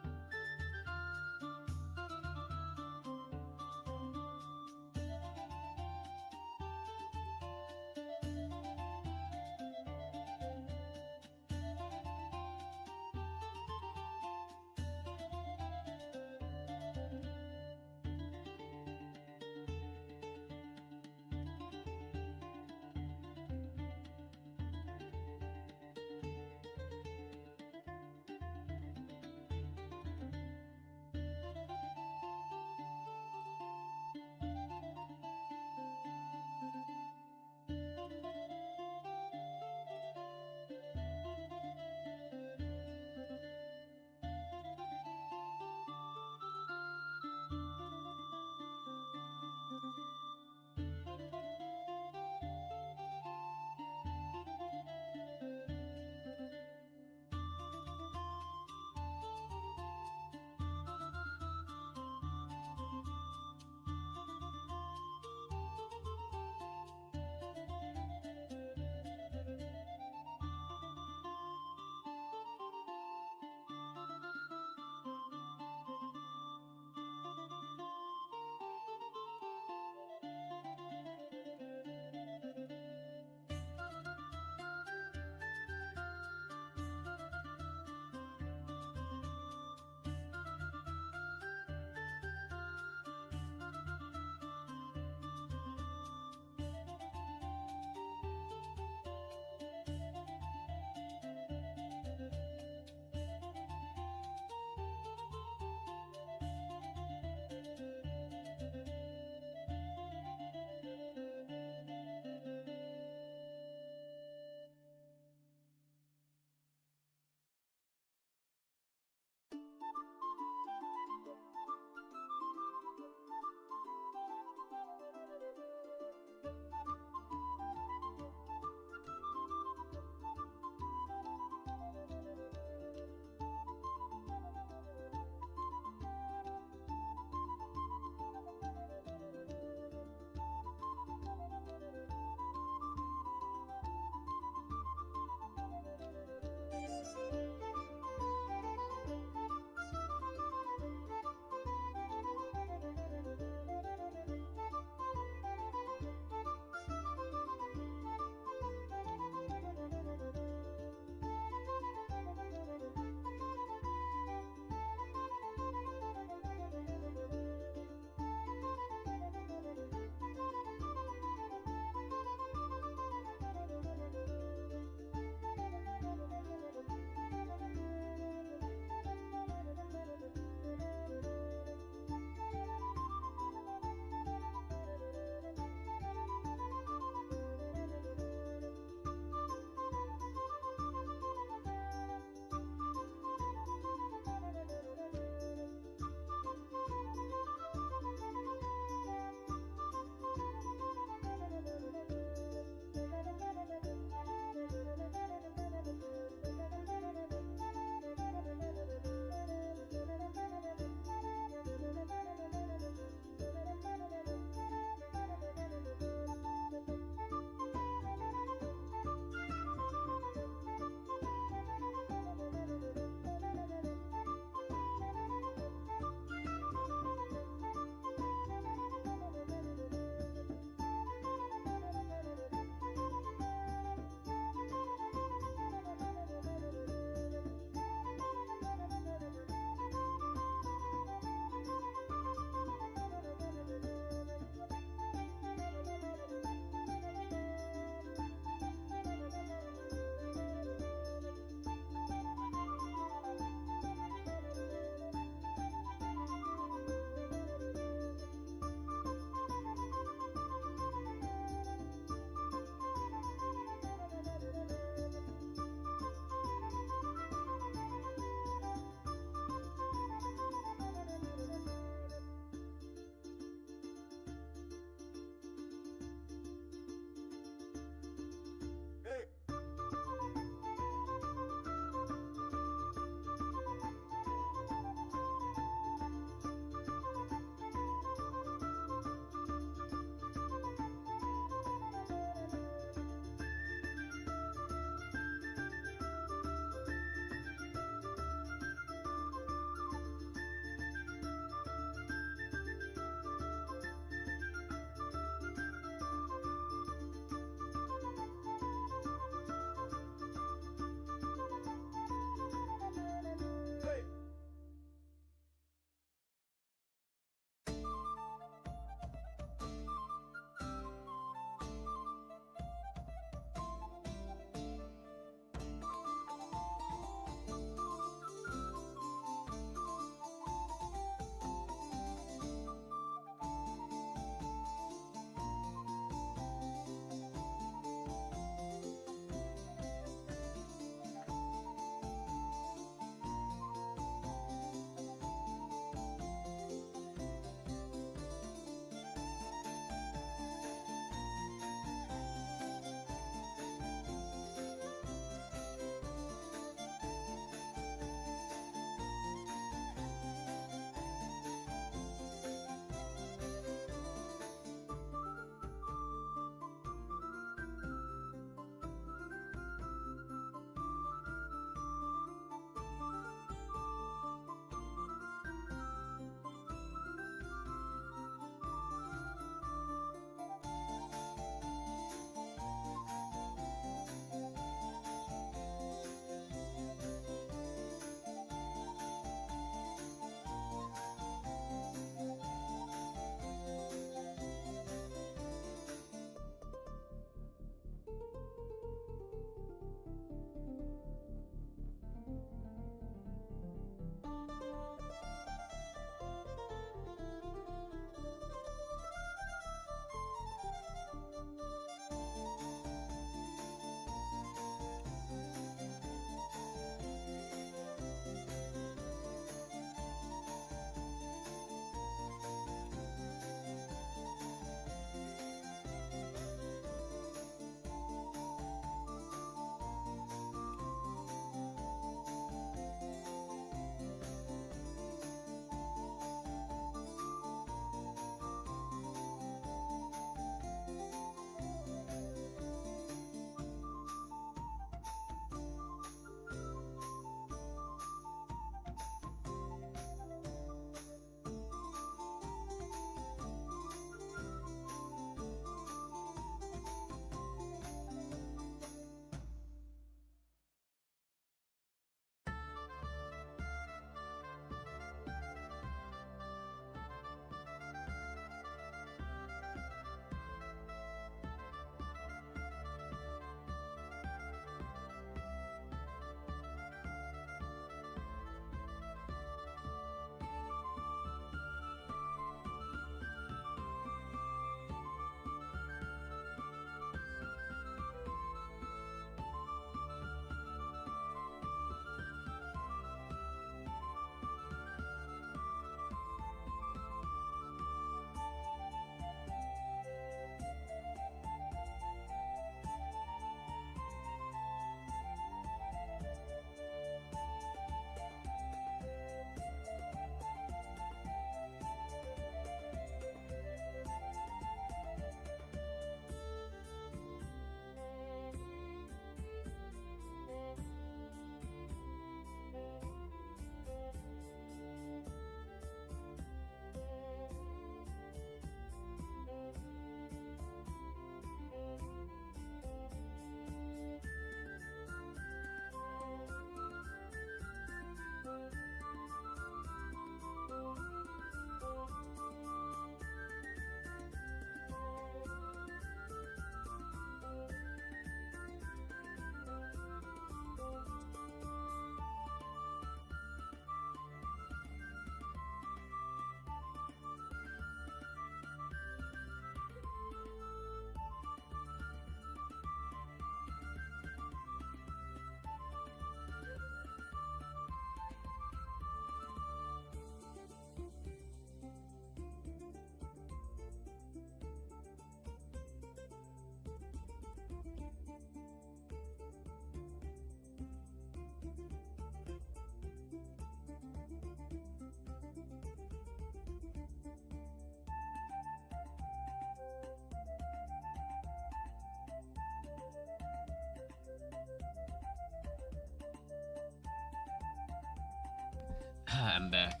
I'm back.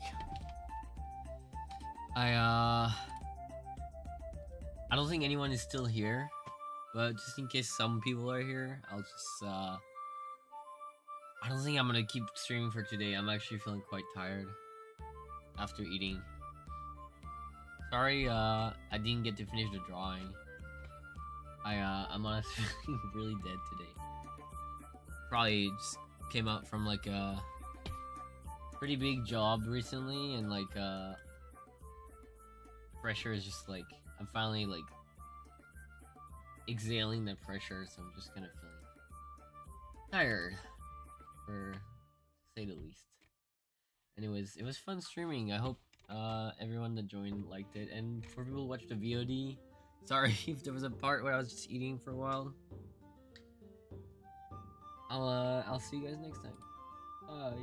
I don't think anyone is still here, but just in case some people are here, I'll just I don't think I'm gonna keep streaming for today. I'm actually feeling quite tired after eating. Sorry, I didn't get to finish the drawing. I'm honestly really dead today. Probably just came out from like a pretty big job recently, and like pressure is just like I'm finally like exhaling the pressure, so I'm just kind of feeling tired, for to say the least. Anyways, it was fun streaming. I hope everyone that joined liked it, and for people who watched the VOD, sorry if there was a part where I was just eating for a while. I'll see you guys next time. Bye.